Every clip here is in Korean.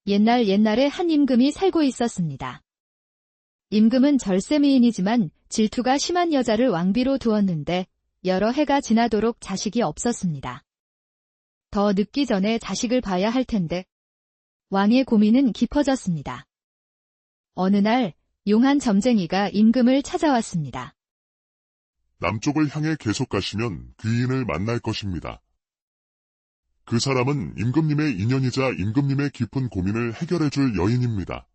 옛날에 한 임금이 살고 있었습니다. 임금은 절세미인이지만 질투가 심한 여자를 왕비로 두었는데 여러 해가 지나도록 자식이 없었습니다. 더 늙기 전에 자식을 봐야 할 텐데 왕의 고민은 깊어졌습니다. 어느 날 용한 점쟁이가 임금을 찾아왔습니다. 남쪽을 향해 계속 가시면 귀인을 만날 것입니다. 그 사람은 임금님의 인연이자 임금님의 깊은 고민을 해결해 줄 여인입니다.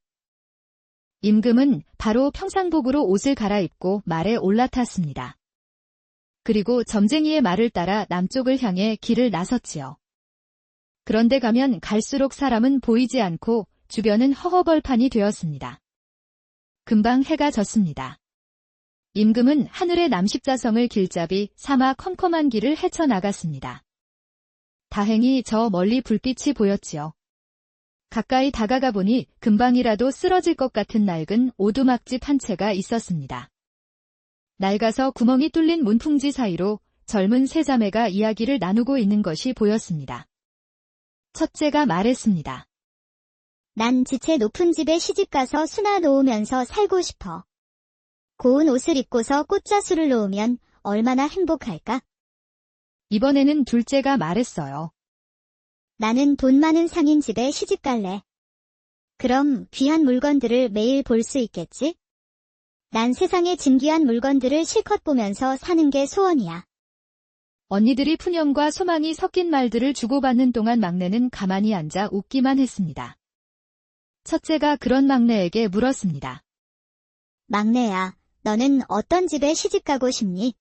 임금은 바로 평상복으로 옷을 갈아입고 말에 올라탔습니다. 그리고 점쟁이의 말을 따라 남쪽을 향해 길을 나섰지요. 그런데 가면 갈수록 사람은 보이지 않고 주변은 허허벌판이 되었습니다. 금방 해가 졌습니다. 임금은 하늘의 남십자성을 길잡이 삼아 컴컴한 길을 헤쳐나갔습니다. 다행히 저 멀리 불빛이 보였지요. 가까이 다가가 보니 금방이라도 쓰러질 것 같은 낡은 오두막집 한 채가 있었습니다. 낡아서 구멍이 뚫린 문풍지 사이로 젊은 세 자매가 이야기를 나누고 있는 것이 보였습니다. 첫째가 말했습니다. 난 지체 높은 집에 시집가서 수나 놓으면서 살고 싶어. 고운 옷을 입고서 꽃자수를 놓으면 얼마나 행복할까? 이번에는 둘째가 말했어요. 나는 돈 많은 상인 집에 시집갈래. 그럼 귀한 물건들을 매일 볼 수 있겠지? 난 세상의 진귀한 물건들을 실컷 보면서 사는 게 소원이야. 언니들이 푸념과 소망이 섞인 말들을 주고받는 동안 막내는 가만히 앉아 웃기만 했습니다. 첫째가 그런 막내에게 물었습니다. 막내야, 너는 어떤 집에 시집가고 싶니?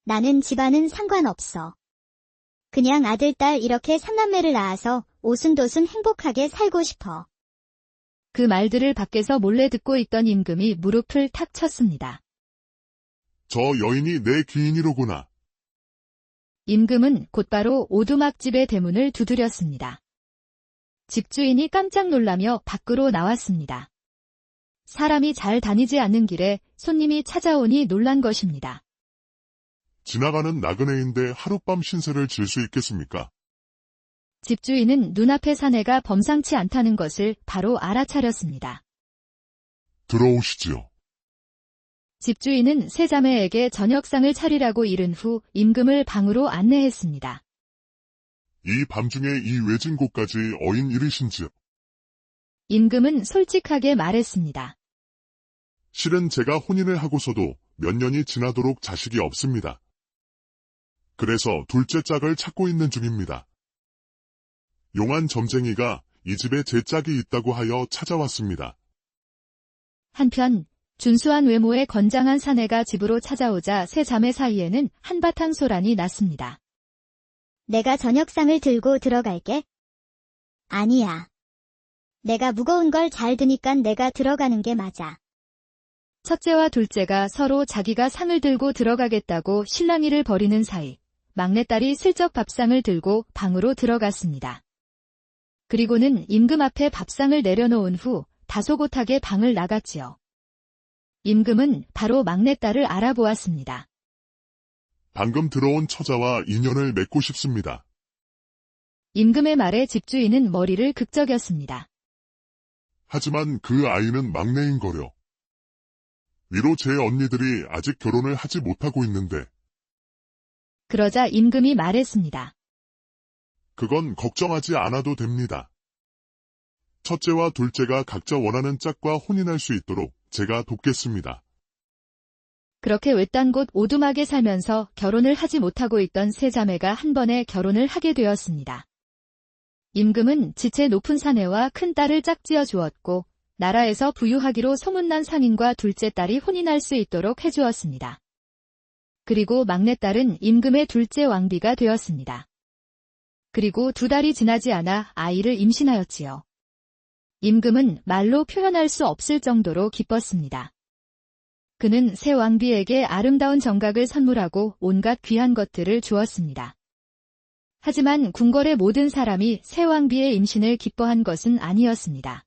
나는 집안은 상관없어. 그냥 아들, 딸 이렇게 삼남매를 낳아서 오순도순 행복하게 살고 싶어. 그 말들을 밖에서 몰래 듣고 있던 임금이 무릎을 탁 쳤습니다. 저 여인이 내 귀인이로구나. 임금은 곧바로 오두막집의 대문을 두드렸습니다. 집주인이 깜짝 놀라며 밖으로 나왔습니다. 사람이 잘 다니지 않는 길에 손님이 찾아오니 놀란 것입니다. 지나가는 나그네인데 하룻밤 신세를 질 수 있겠습니까? 집주인은 눈앞의 사내가 범상치 않다는 것을 바로 알아차렸습니다. 들어오시지요. 집주인은 세 자매에게 저녁상을 차리라고 이른 후 임금을 방으로 안내했습니다. 이 밤중에 이 외진 곳까지 어인 이르신지요. 임금은 솔직하게 말했습니다. 실은 제가 혼인을 하고서도 몇 년이 지나도록 자식이 없습니다. 그래서 둘째 짝을 찾고 있는 중입니다. 용한 점쟁이가 이 집에 제 짝이 있다고 하여 찾아왔습니다. 한편 준수한 외모의 건장한 사내가 집으로 찾아오자 세 자매 사이에는 한바탕 소란이 났습니다. 내가 저녁상을 들고 들어갈게. 아니야. 내가 무거운 걸 잘 드니까 내가 들어가는 게 맞아. 첫째와 둘째가 서로 자기가 상을 들고 들어가겠다고 실랑이를 벌이는 사이 막내딸이 슬쩍 밥상을 들고 방으로 들어갔습니다. 그리고는 임금 앞에 밥상을 내려놓은 후 다소곳하게 방을 나갔지요. 임금은 바로 막내딸을 알아보았습니다. 방금 들어온 처자와 인연을 맺고 싶습니다. 임금의 말에 집주인은 머리를 극적였습니다. 하지만 그 아이는 막내인 거려. 위로 제 언니들이 아직 결혼을 하지 못하고 있는데. 그러자 임금이 말했습니다. 그건 걱정하지 않아도 됩니다. 첫째와 둘째가 각자 원하는 짝과 혼인할 수 있도록 제가 돕겠습니다. 그렇게 외딴 곳 오두막에 살면서 결혼을 하지 못하고 있던 세 자매가 한 번에 결혼을 하게 되었습니다. 임금은 지체 높은 사내와 큰 딸을 짝지어 주었고 나라에서 부유하기로 소문난 상인과 둘째 딸이 혼인할 수 있도록 해주었습니다. 그리고 막내딸은 임금의 둘째 왕비가 되었습니다. 그리고 2달이 지나지 않아 아이를 임신하였지요. 임금은 말로 표현할 수 없을 정도로 기뻤습니다. 그는 새 왕비에게 아름다운 정각을 선물하고 온갖 귀한 것들을 주었습니다. 하지만 궁궐의 모든 사람이 새 왕비의 임신을 기뻐한 것은 아니었습니다.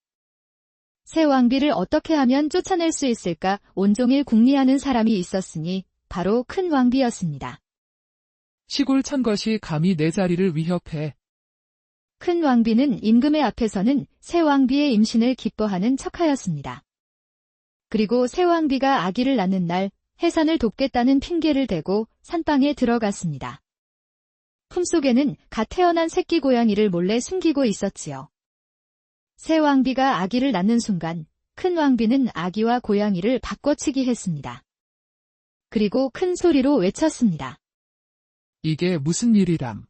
새 왕비를 어떻게 하면 쫓아낼 수 있을까 온종일 궁리하는 사람이 있었으니 바로 큰 왕비였습니다. 시골 천것이 감히 내 자리를 위협해. 큰 왕비는 임금의 앞에서는 새 왕비의 임신을 기뻐하는 척하였습니다. 그리고 새 왕비가 아기를 낳는 날 해산을 돕겠다는 핑계를 대고 산방에 들어갔습니다. 품속에는 갓 태어난 새끼 고양이를 몰래 숨기고 있었지요. 새 왕비가 아기를 낳는 순간 큰 왕비는 아기와 고양이를 바꿔치기 했습니다. 그리고 큰 소리로 외쳤습니다. 이게 무슨 일이람.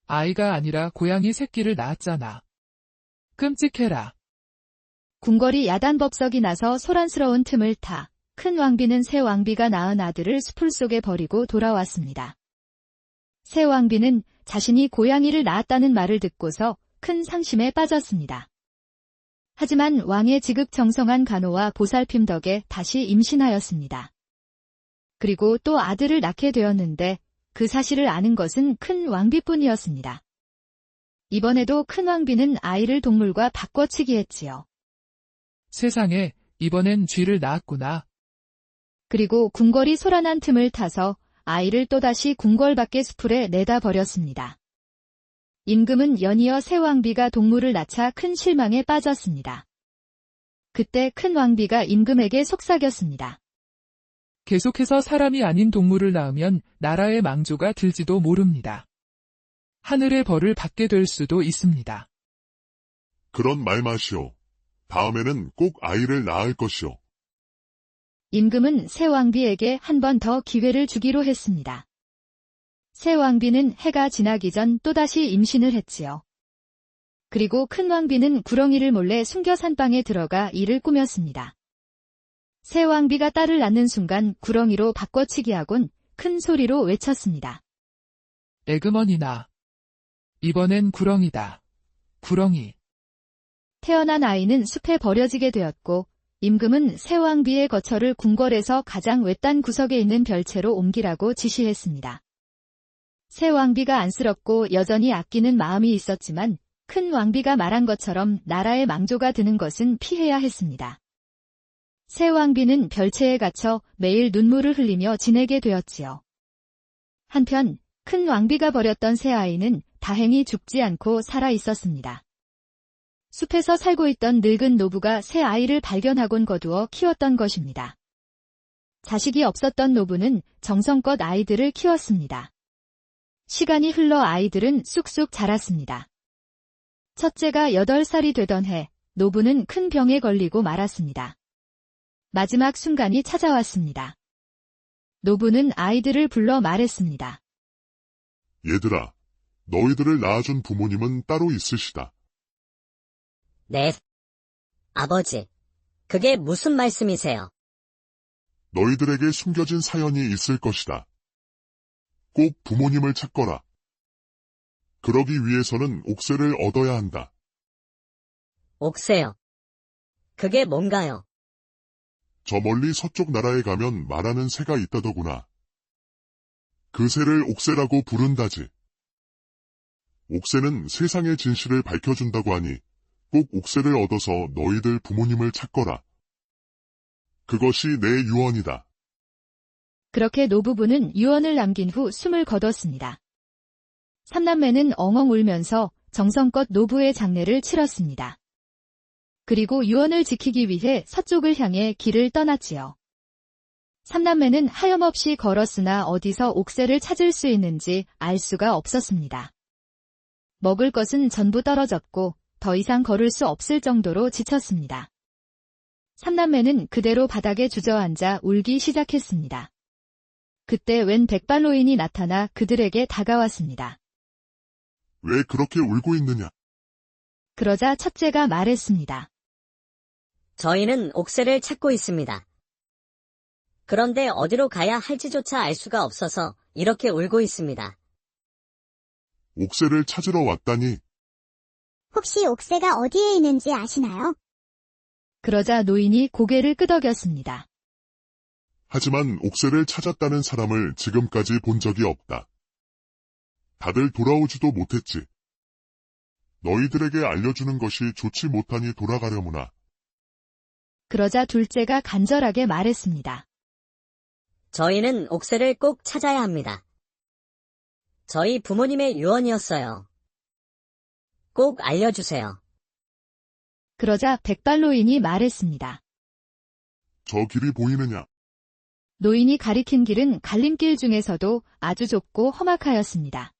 아이가 아니라 고양이 새끼를 낳았잖아. 끔찍해라. 궁궐이 야단법석이 나서 소란스러운 틈을 타 큰 왕비는 새 왕비가 낳은 아들을 수풀 속에 버리고 돌아왔습니다. 새 왕비는 자신이 고양이를 낳았다는 말을 듣고서 큰 상심에 빠졌습니다. 하지만 왕의 지극정성한 간호와 보살핌 덕에 다시 임신하였습니다. 그리고 또 아들을 낳게 되었는데 그 사실을 아는 것은 큰 왕비뿐이었습니다. 이번에도 큰 왕비는 아이를 동물과 바꿔치기 했지요. 세상에, 이번엔 쥐를 낳았구나. 그리고 궁궐이 소란한 틈을 타서 아이를 또다시 궁궐 밖의 수풀에 내다 버렸습니다. 임금은 연이어 새 왕비가 동물을 낳자 큰 실망에 빠졌습니다. 그때 큰 왕비가 임금에게 속삭였습니다. 계속해서 사람이 아닌 동물을 낳으면 나라의 망조가 들지도 모릅니다. 하늘의 벌을 받게 될 수도 있습니다. 그런 말 마시오. 다음에는 꼭 아이를 낳을 것이오. 임금은 새 왕비에게 한 번 더 기회를 주기로 했습니다. 새 왕비는 해가 지나기 전 또다시 임신을 했지요. 그리고 큰 왕비는 구렁이를 몰래 숨겨 산방에 들어가 이를 꾸몄습니다. 새 왕비가 딸을 낳는 순간 구렁이로 바꿔치기하곤 큰 소리로 외쳤습니다. 에그머니나. 이번엔 구렁이다. 구렁이. 태어난 아이는 숲에 버려지게 되었고 임금은 새 왕비의 거처를 궁궐에서 가장 외딴 구석에 있는 별채로 옮기라고 지시했습니다. 새 왕비가 안쓰럽고 여전히 아끼는 마음이 있었지만 큰 왕비가 말한 것처럼 나라의 망조가 드는 것은 피해야 했습니다. 새 왕비는 별채에 갇혀 매일 눈물을 흘리며 지내게 되었지요. 한편 큰 왕비가 버렸던 새 아이는 다행히 죽지 않고 살아 있었습니다. 숲에서 살고 있던 늙은 노부가 새 아이를 발견하곤 거두어 키웠던 것입니다. 자식이 없었던 노부는 정성껏 아이들을 키웠습니다. 시간이 흘러 아이들은 쑥쑥 자랐습니다. 첫째가 8살이 되던 해, 노부는 큰 병에 걸리고 말았습니다. 마지막 순간이 찾아왔습니다. 노부는 아이들을 불러 말했습니다. 얘들아, 너희들을 낳아준 부모님은 따로 있으시다. 네. 아버지, 그게 무슨 말씀이세요? 너희들에게 숨겨진 사연이 있을 것이다. 꼭 부모님을 찾거라. 그러기 위해서는 옥새를 얻어야 한다. 옥새요. 그게 뭔가요? 저 멀리 서쪽 나라에 가면 말하는 새가 있다더구나. 그 새를 옥새라고 부른다지. 옥새는 세상의 진실을 밝혀준다고 하니 꼭 옥새를 얻어서 너희들 부모님을 찾거라. 그것이 내 유언이다. 그렇게 노부부는 유언을 남긴 후 숨을 거뒀습니다. 삼남매는 엉엉 울면서 정성껏 노부의 장례를 치렀습니다. 그리고 유언을 지키기 위해 서쪽을 향해 길을 떠났지요. 삼남매는 하염없이 걸었으나 어디서 옥새를 찾을 수 있는지 알 수가 없었습니다. 먹을 것은 전부 떨어졌고 더 이상 걸을 수 없을 정도로 지쳤습니다. 삼남매는 그대로 바닥에 주저앉아 울기 시작했습니다. 그때 웬 백발노인이 나타나 그들에게 다가왔습니다. 왜 그렇게 울고 있느냐? 그러자 첫째가 말했습니다. 저희는 옥새를 찾고 있습니다. 그런데 어디로 가야 할지조차 알 수가 없어서 이렇게 울고 있습니다. 옥새를 찾으러 왔다니. 혹시 옥새가 어디에 있는지 아시나요? 그러자 노인이 고개를 끄덕였습니다. 하지만 옥새를 찾았다는 사람을 지금까지 본 적이 없다. 다들 돌아오지도 못했지. 너희들에게 알려주는 것이 좋지 못하니 돌아가려무나. 그러자 둘째가 간절하게 말했습니다. 저희는 옥새를 꼭 찾아야 합니다. 저희 부모님의 유언이었어요. 꼭 알려주세요. 그러자 백발노인이 말했습니다. 저 길이 보이느냐? 노인이 가리킨 길은 갈림길 중에서도 아주 좁고 험악하였습니다.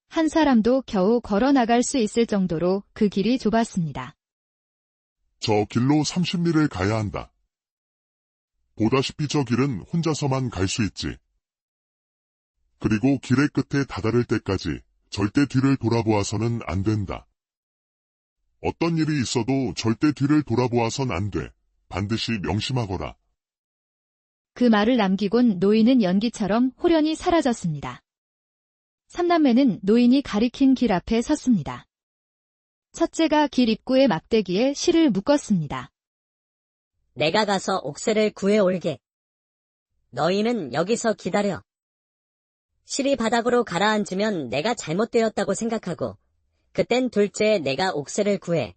한 사람도 겨우 걸어 나갈 수 있을 정도로 그 길이 좁았습니다. 저 길로 30리를 가야 한다. 보다시피 저 길은 혼자서만 갈 수 있지. 그리고 길의 끝에 다다를 때까지 절대 뒤를 돌아보아서는 안 된다. 어떤 일이 있어도 절대 뒤를 돌아보아선 안 돼. 반드시 명심하거라. 그 말을 남기곤 노인은 연기처럼 홀연히 사라졌습니다. 삼남매는 노인이 가리킨 길 앞에 섰습니다. 첫째가 길 입구의 막대기에 실을 묶었습니다. 내가 가서 옥새를 구해올게. 너희는 여기서 기다려. 실이 바닥으로 가라앉으면 내가 잘못되었다고 생각하고 그땐 둘째에 내가 옥새를 구해.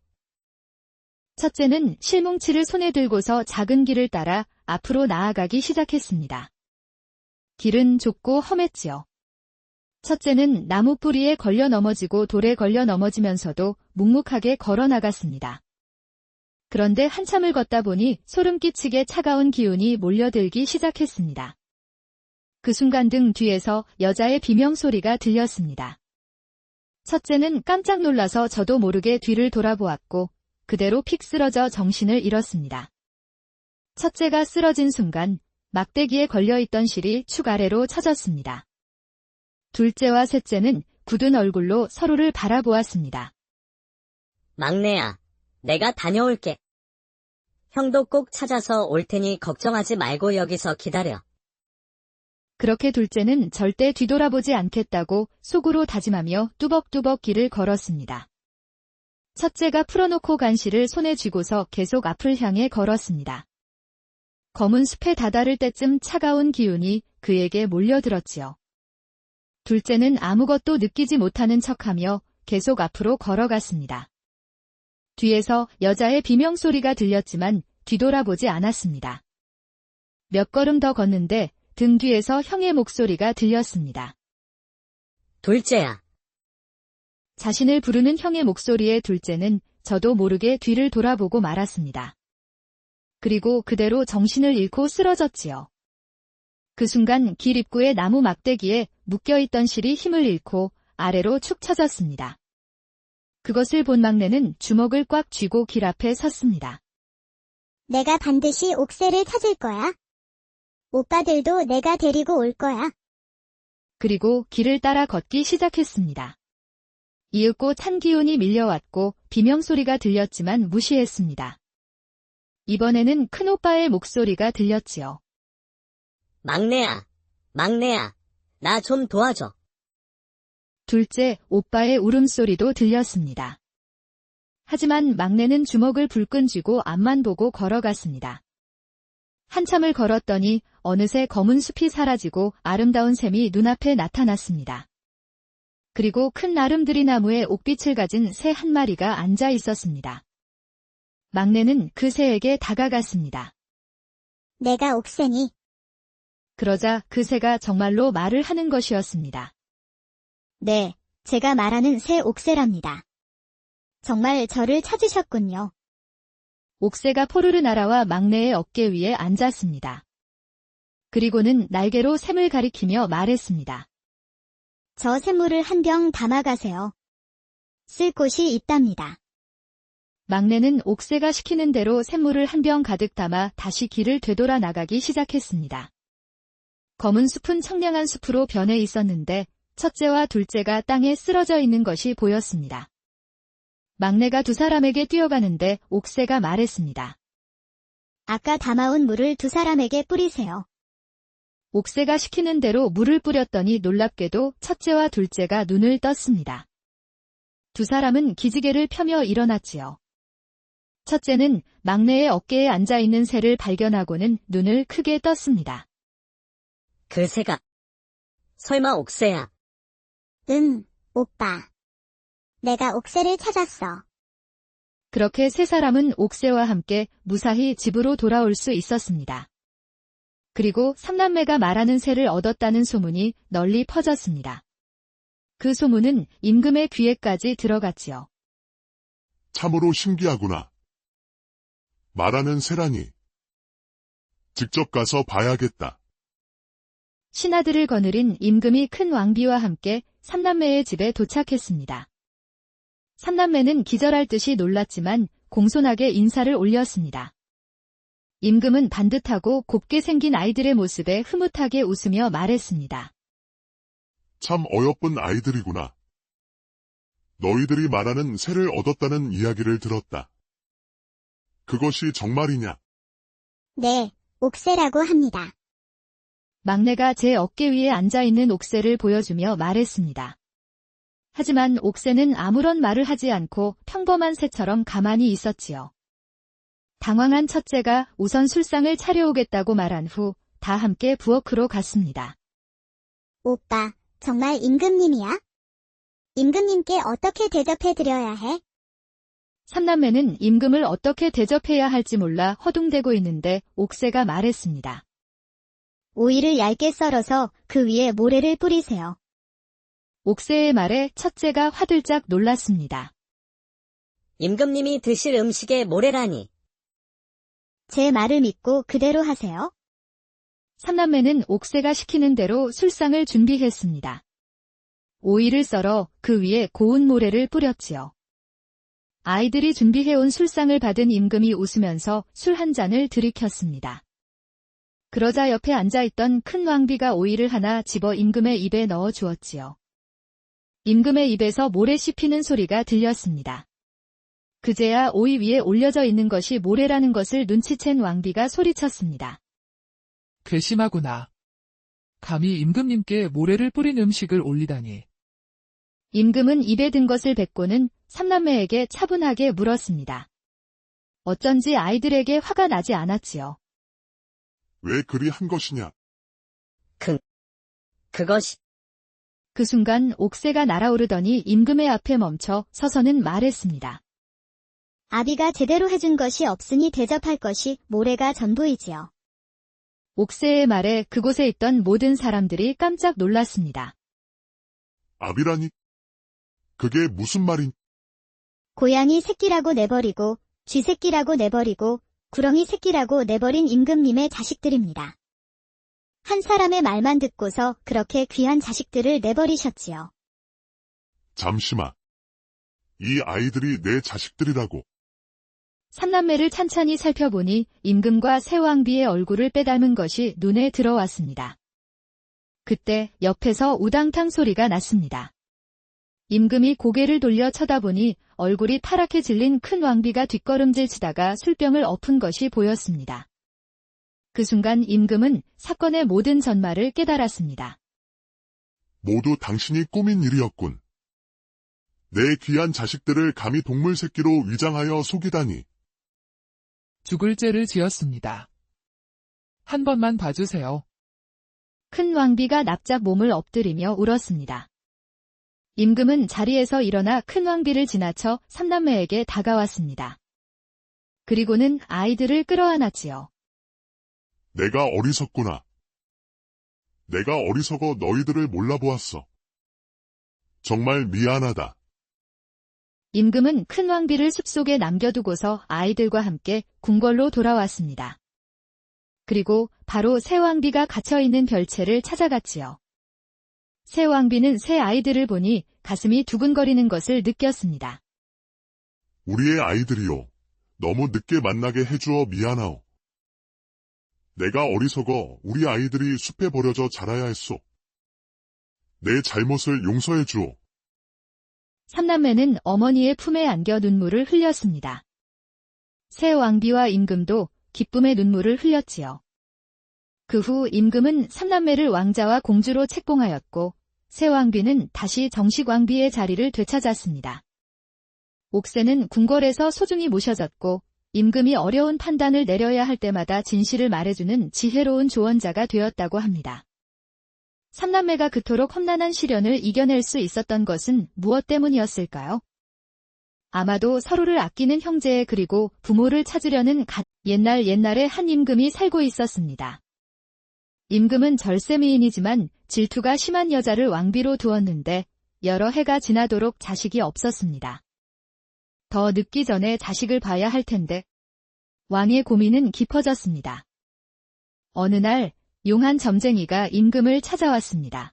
첫째는 실뭉치를 손에 들고서 작은 길을 따라 앞으로 나아가기 시작했습니다. 길은 좁고 험했지요. 첫째는 나무 뿌리에 걸려 넘어지고 돌에 걸려 넘어지면서도 묵묵하게 걸어 나갔습니다. 그런데 한참을 걷다 보니 소름 끼치게 차가운 기운이 몰려들기 시작했습니다. 그 순간 등 뒤에서 여자의 비명소리가 들렸습니다. 첫째는 깜짝 놀라서 저도 모르게 뒤를 돌아보았고 그대로 픽 쓰러져 정신을 잃었습니다. 첫째가 쓰러진 순간 막대기에 걸려있던 실이 축 아래로 쳐졌습니다. 둘째와 셋째는 굳은 얼굴로 서로를 바라보았습니다. 막내야, 내가 다녀올게. 형도 꼭 찾아서 올 테니 걱정하지 말고 여기서 기다려. 그렇게 둘째는 절대 뒤돌아보지 않겠다고 속으로 다짐하며 뚜벅뚜벅 길을 걸었습니다. 첫째가 풀어놓고 간 실을 손에 쥐고서 계속 앞을 향해 걸었습니다. 검은 숲에 다다를 때쯤 차가운 기운이 그에게 몰려들었지요. 둘째는 아무것도 느끼지 못하는 척하며 계속 앞으로 걸어갔습니다. 뒤에서 여자의 비명소리가 들렸지만 뒤돌아보지 않았습니다. 몇 걸음 더 걷는데 등 뒤에서 형의 목소리가 들렸습니다. 둘째야. 자신을 부르는 형의 목소리에 둘째는 저도 모르게 뒤를 돌아보고 말았습니다. 그리고 그대로 정신을 잃고 쓰러졌지요. 그 순간 길 입구의 나무 막대기에 묶여있던 실이 힘을 잃고 아래로 축 처졌습니다. 그것을 본 막내는 주먹을 꽉 쥐고 길 앞에 섰습니다. 내가 반드시 옥새를 찾을 거야. 오빠들도 내가 데리고 올 거야. 그리고 길을 따라 걷기 시작했습니다. 이윽고 찬 기운이 밀려왔고 비명소리가 들렸지만 무시했습니다. 이번에는 큰오빠의 목소리가 들렸지요. 막내야, 막내야, 나 좀 도와줘. 둘째, 오빠의 울음소리도 들렸습니다. 하지만 막내는 주먹을 불끈 쥐고 앞만 보고 걸어갔습니다. 한참을 걸었더니 어느새 검은 숲이 사라지고 아름다운 샘이 눈앞에 나타났습니다. 그리고 큰 나름들이 나무에 옥빛을 가진 새 한 마리가 앉아 있었습니다. 막내는 그 새에게 다가갔습니다. 내가 옥새니. 그러자 그 새가 정말로 말을 하는 것이었습니다. 네, 제가 말하는 새 옥새랍니다. 정말 저를 찾으셨군요. 옥새가 포르르 날아와 막내의 어깨 위에 앉았습니다. 그리고는 날개로 샘을 가리키며 말했습니다. 저 샘물을 한 병 담아가세요. 쓸 곳이 있답니다. 막내는 옥새가 시키는 대로 샘물을 한 병 가득 담아 다시 길을 되돌아 나가기 시작했습니다. 검은 숲은 청량한 숲으로 변해 있었는데 첫째와 둘째가 땅에 쓰러져 있는 것이 보였습니다. 막내가 두 사람에게 뛰어가는데 옥새가 말했습니다. 아까 담아온 물을 두 사람에게 뿌리세요. 옥새가 시키는 대로 물을 뿌렸더니 놀랍게도 첫째와 둘째가 눈을 떴습니다. 두 사람은 기지개를 펴며 일어났지요. 첫째는 막내의 어깨에 앉아있는 새를 발견하고는 눈을 크게 떴습니다. 그 새가. 설마 옥새야. 오빠. 내가 옥새를 찾았어. 그렇게 세 사람은 옥새와 함께 무사히 집으로 돌아올 수 있었습니다. 그리고 삼남매가 말하는 새를 얻었다는 소문이 널리 퍼졌습니다. 그 소문은 임금의 귀에까지 들어갔지요. 참으로 신기하구나. 말하는 새라니. 직접 가서 봐야겠다. 신하들을 거느린 임금이 큰 왕비와 함께 삼남매의 집에 도착했습니다. 삼남매는 기절할 듯이 놀랐지만 공손하게 인사를 올렸습니다. 임금은 반듯하고 곱게 생긴 아이들의 모습에 흐뭇하게 웃으며 말했습니다. 참 어여쁜 아이들이구나. 너희들이 말하는 새를 얻었다는 이야기를 들었다. 그것이 정말이냐? 네, 옥새라고 합니다. 막내가 제 어깨 위에 앉아있는 옥새를 보여주며 말했습니다. 하지만 옥새는 아무런 말을 하지 않고 평범한 새처럼 가만히 있었지요. 당황한 첫째가 우선 술상을 차려오겠다고 말한 후 다 함께 부엌으로 갔습니다. 오빠, 정말 임금님이야? 임금님께 어떻게 대접해드려야 해? 삼남매는 임금을 어떻게 대접해야 할지 몰라 허둥대고 있는데 옥새가 말했습니다. 오이를 얇게 썰어서 그 위에 모래를 뿌리세요. 옥새의 말에 첫째가 화들짝 놀랐습니다. 임금님이 드실 음식에 모래라니. 제 말을 믿고 그대로 하세요. 삼남매는 옥새가 시키는 대로 술상을 준비했습니다. 오이를 썰어 그 위에 고운 모래를 뿌렸지요. 아이들이 준비해온 술상을 받은 임금이 웃으면서 술 한 잔을 들이켰습니다. 그러자 옆에 앉아있던 큰 왕비가 오이를 하나 집어 임금의 입에 넣어 주었지요. 임금의 입에서 모래 씹히는 소리가 들렸습니다. 그제야 오이 위에 올려져 있는 것이 모래라는 것을 눈치챈 왕비가 소리쳤습니다. 괘씸하구나. 감히 임금님께 모래를 뿌린 음식을 올리다니. 임금은 입에 든 것을 뱉고는 삼남매에게 차분하게 물었습니다. 어쩐지 아이들에게 화가 나지 않았지요. 왜 그리 한 것이냐? 그것이 그 순간 옥새가 날아오르더니 임금의 앞에 멈춰 서서는 말했습니다. 아비가 제대로 해준 것이 없으니 대접할 것이 모래가 전부이지요. 옥새의 말에 그곳에 있던 모든 사람들이 깜짝 놀랐습니다. 아비라니? 그게 무슨 말인? 고양이 새끼라고 내버리고 쥐새끼라고 내버리고 구렁이 새끼라고 내버린 임금님의 자식들입니다. 한 사람의 말만 듣고서 그렇게 귀한 자식들을 내버리셨지요. 잠시만. 이 아이들이 내 자식들이라고. 삼남매를 찬찬히 살펴보니 임금과 새 왕비의 얼굴을 빼닮은 것이 눈에 들어왔습니다. 그때 옆에서 우당탕 소리가 났습니다. 임금이 고개를 돌려 쳐다보니 얼굴이 파랗게 질린 큰 왕비가 뒷걸음질 치다가 술병을 엎은 것이 보였습니다. 그 순간 임금은 사건의 모든 전말을 깨달았습니다. 모두 당신이 꾸민 일이었군. 내 귀한 자식들을 감히 동물 새끼로 위장하여 속이다니. 죽을 죄를 지었습니다. 한 번만 봐주세요. 큰 왕비가 납작 몸을 엎드리며 울었습니다. 임금은 자리에서 일어나 큰 왕비를 지나쳐 삼남매에게 다가왔습니다. 그리고는 아이들을 끌어안았지요. 내가 어리석구나. 내가 어리석어 너희들을 몰라보았어. 정말 미안하다. 임금은 큰 왕비를 숲속에 남겨두고서 아이들과 함께 궁궐로 돌아왔습니다. 그리고 바로 새 왕비가 갇혀있는 별채를 찾아갔지요. 새 왕비는 새 아이들을 보니 가슴이 두근거리는 것을 느꼈습니다. 우리의 아이들이요. 너무 늦게 만나게 해주어 미안하오. 내가 어리석어 우리 아이들이 숲에 버려져 자라야 했소. 내 잘못을 용서해 주오. 삼남매는 어머니의 품에 안겨 눈물을 흘렸습니다. 새 왕비와 임금도 기쁨의 눈물을 흘렸지요. 그 후 임금은 삼남매를 왕자와 공주로 책봉하였고 새 왕비는 다시 정식 왕비의 자리를 되찾았습니다. 옥새는 궁궐에서 소중히 모셔졌고 임금이 어려운 판단을 내려야 할 때마다 진실을 말해주는 지혜로운 조언자가 되었다고 합니다. 삼남매가 그토록 험난한 시련을 이겨낼 수 있었던 것은 무엇 때문이었을까요? 아마도 서로를 아끼는 형제 그리고 부모를 찾으려는 옛날에 한 임금이 살고 있었습니다. 임금은 절세미인이지만 질투가 심한 여자를 왕비로 두었는데 여러 해가 지나도록 자식이 없었습니다. 더 늦기 전에 자식을 봐야 할 텐데 왕의 고민은 깊어졌습니다. 어느 날 용한 점쟁이가 임금을 찾아왔습니다.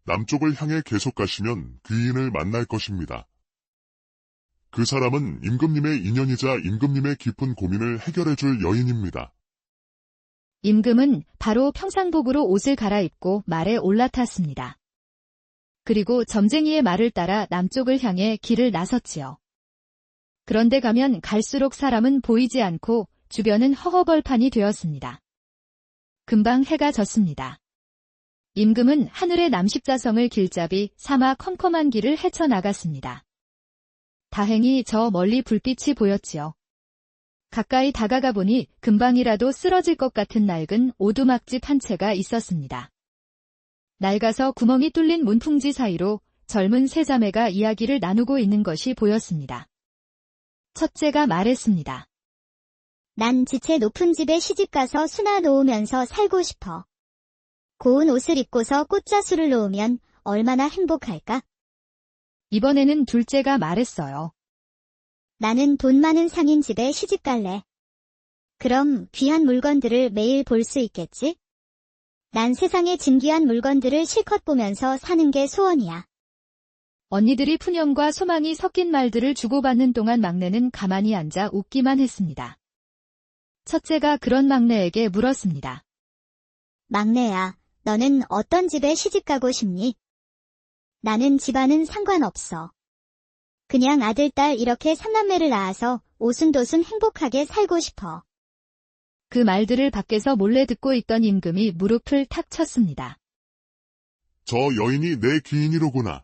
남쪽을 향해 계속 가시면 귀인을 만날 것입니다. 그 사람은 임금님의 인연이자 임금님의 깊은 고민을 해결해줄 여인입니다. 임금은 바로 평상복으로 옷을 갈아입고 말에 올라탔습니다. 그리고 점쟁이의 말을 따라 남쪽을 향해 길을 나섰지요. 그런데 가면 갈수록 사람은 보이지 않고 주변은 허허벌판이 되었습니다. 금방 해가 졌습니다. 임금은 하늘의 남십자성을 길잡이 삼아 컴컴한 길을 헤쳐나갔습니다. 다행히 저 멀리 불빛이 보였지요. 가까이 다가가 보니 금방이라도 쓰러질 것 같은 낡은 오두막집 한 채가 있었습니다. 낡아서 구멍이 뚫린 문풍지 사이로 젊은 세 자매가 이야기를 나누고 있는 것이 보였습니다. 첫째가 말했습니다. 난 지체 높은 집에 시집가서 수나 놓으면서 살고 싶어. 고운 옷을 입고서 꽃자수를 놓으면 얼마나 행복할까? 이번에는 둘째가 말했어요. 나는 돈 많은 상인 집에 시집갈래. 그럼 귀한 물건들을 매일 볼 수 있겠지? 난 세상의 진귀한 물건들을 실컷 보면서 사는 게 소원이야. 언니들이 푸념과 소망이 섞인 말들을 주고받는 동안 막내는 가만히 앉아 웃기만 했습니다. 첫째가 그런 막내에게 물었습니다. 막내야, 너는 어떤 집에 시집가고 싶니? 나는 집안은 상관없어. 그냥 아들, 딸 이렇게 삼남매를 낳아서 오순도순 행복하게 살고 싶어. 그 말들을 밖에서 몰래 듣고 있던 임금이 무릎을 탁 쳤습니다. 저 여인이 내 귀인이로구나.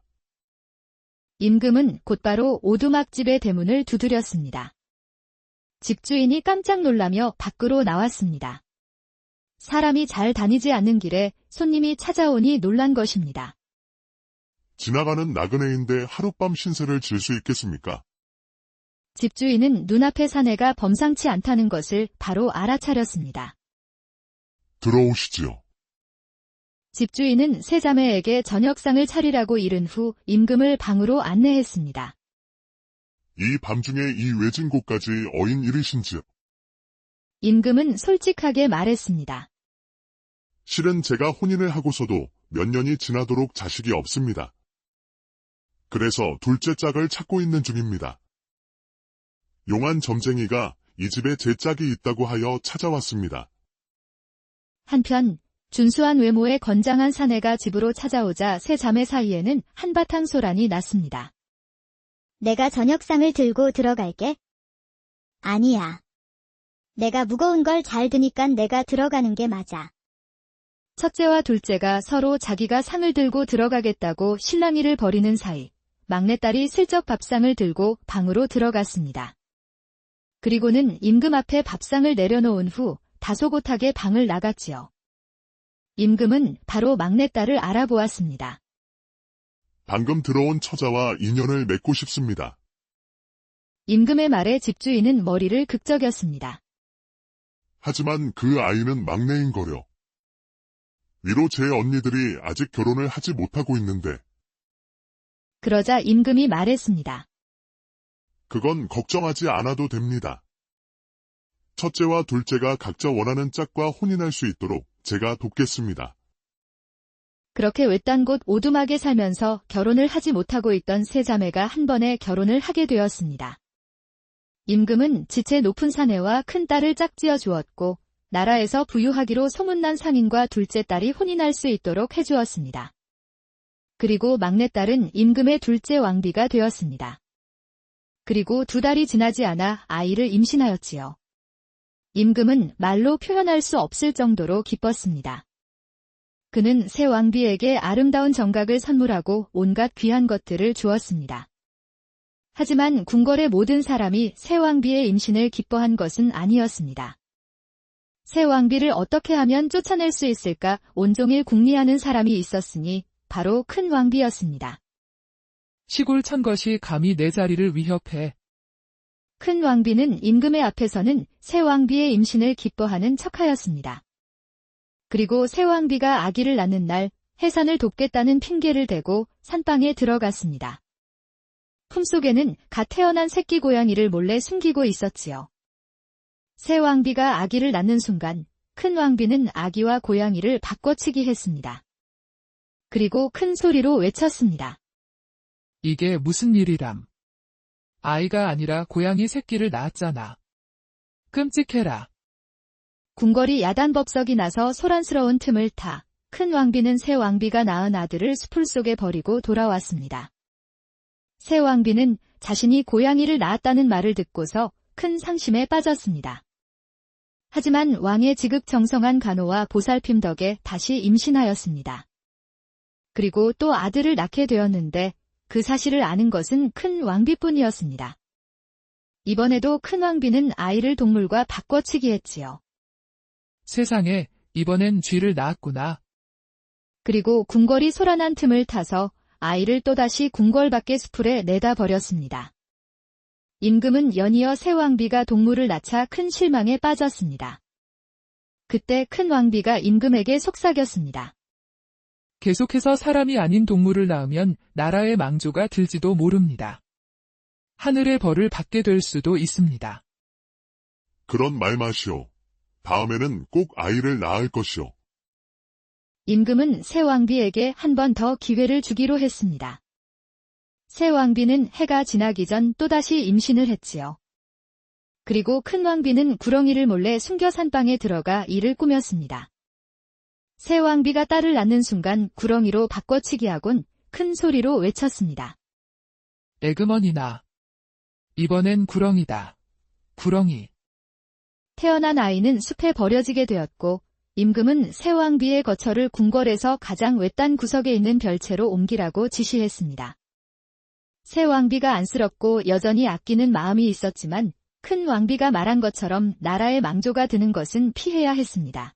임금은 곧바로 오두막집의 대문을 두드렸습니다. 집주인이 깜짝 놀라며 밖으로 나왔습니다. 사람이 잘 다니지 않는 길에 손님이 찾아오니 놀란 것입니다. 지나가는 나그네인데 하룻밤 신세를 질 수 있겠습니까? 집주인은 눈앞의 사내가 범상치 않다는 것을 바로 알아차렸습니다. 들어오시지요. 집주인은 세 자매에게 저녁상을 차리라고 이른 후 임금을 방으로 안내했습니다. 이 밤중에 이 외진 곳까지 어인 이르신지요. 임금은 솔직하게 말했습니다. 실은 제가 혼인을 하고서도 몇 년이 지나도록 자식이 없습니다. 그래서 둘째 짝을 찾고 있는 중입니다. 용한 점쟁이가 이 집에 제 짝이 있다고 하여 찾아왔습니다. 한편 준수한 외모의 건장한 사내가 집으로 찾아오자 세 자매 사이에는 한바탕 소란이 났습니다. 내가 저녁상을 들고 들어갈게. 아니야. 내가 무거운 걸 잘 드니까 내가 들어가는 게 맞아. 첫째와 둘째가 서로 자기가 상을 들고 들어가겠다고 실랑이를 벌이는 사이 막내딸이 슬쩍 밥상을 들고 방으로 들어갔습니다. 그리고는 임금 앞에 밥상을 내려놓은 후 다소곳하게 방을 나갔지요. 임금은 바로 막내딸을 알아보았습니다. 방금 들어온 처자와 인연을 맺고 싶습니다. 임금의 말에 집주인은 머리를 극적였습니다. 하지만 그 아이는 막내인 거려. 위로 제 언니들이 아직 결혼을 하지 못하고 있는데. 그러자 임금이 말했습니다. 그건 걱정하지 않아도 됩니다. 첫째와 둘째가 각자 원하는 짝과 혼인할 수 있도록 제가 돕겠습니다. 그렇게 외딴 곳 오두막에 살면서 결혼을 하지 못하고 있던 세 자매가 한 번에 결혼을 하게 되었습니다. 임금은 지체 높은 사내와 큰 딸을 짝지어 주었고 나라에서 부유하기로 소문난 상인과 둘째 딸이 혼인할 수 있도록 해주었습니다. 그리고 막내딸은 임금의 둘째 왕비가 되었습니다. 그리고 2달이 지나지 않아 아이를 임신하였지요. 임금은 말로 표현할 수 없을 정도로 기뻤습니다. 그는 새 왕비에게 아름다운 정각을 선물하고 온갖 귀한 것들을 주었습니다. 하지만 궁궐의 모든 사람이 새 왕비의 임신을 기뻐한 것은 아니었습니다. 새 왕비를 어떻게 하면 쫓아낼 수 있을까 온종일 궁리하는 사람이 있었으니 바로 큰 왕비였습니다. 시골 천것이 감히 내 자리를 위협해. 큰 왕비는 임금의 앞에서는 새 왕비의 임신을 기뻐하는 척하였습니다. 그리고 새 왕비가 아기를 낳는 날 해산을 돕겠다는 핑계를 대고 산방에 들어갔습니다. 품속에는 갓 태어난 새끼 고양이를 몰래 숨기고 있었지요. 새 왕비가 아기를 낳는 순간 큰 왕비는 아기와 고양이를 바꿔치기 했습니다. 그리고 큰 소리로 외쳤습니다. 이게 무슨 일이람. 아이가 아니라 고양이 새끼를 낳았잖아. 끔찍해라. 궁궐이 야단법석이 나서 소란스러운 틈을 타 큰 왕비는 새 왕비가 낳은 아들을 수풀 속에 버리고 돌아왔습니다. 새 왕비는 자신이 고양이를 낳았다는 말을 듣고서 큰 상심에 빠졌습니다. 하지만 왕의 지극정성한 간호와 보살핌 덕에 다시 임신하였습니다. 그리고 또 아들을 낳게 되었는데 그 사실을 아는 것은 큰 왕비뿐이었습니다. 이번에도 큰 왕비는 아이를 동물과 바꿔치기 했지요. 세상에, 이번엔 쥐를 낳았구나. 그리고 궁궐이 소란한 틈을 타서 아이를 또다시 궁궐 밖의 수풀에 내다 버렸습니다. 임금은 연이어 새 왕비가 동물을 낳자 큰 실망에 빠졌습니다. 그때 큰 왕비가 임금에게 속삭였습니다. 계속해서 사람이 아닌 동물을 낳으면 나라의 망조가 들지도 모릅니다. 하늘의 벌을 받게 될 수도 있습니다. 그런 말 마시오. 다음에는 꼭 아이를 낳을 것이오. 임금은 새 왕비에게 한 번 더 기회를 주기로 했습니다. 새 왕비는 해가 지나기 전 또다시 임신을 했지요. 그리고 큰 왕비는 구렁이를 몰래 숨겨 산방에 들어가 이를 꾸몄습니다. 새 왕비가 딸을 낳는 순간 구렁이로 바꿔치기하곤 큰 소리로 외쳤습니다. 에그머니나. 이번엔 구렁이다. 구렁이. 태어난 아이는 숲에 버려지게 되었고 임금은 새 왕비의 거처를 궁궐에서 가장 외딴 구석에 있는 별채로 옮기라고 지시했습니다. 새 왕비가 안쓰럽고 여전히 아끼는 마음이 있었지만 큰 왕비가 말한 것처럼 나라의 망조가 드는 것은 피해야 했습니다.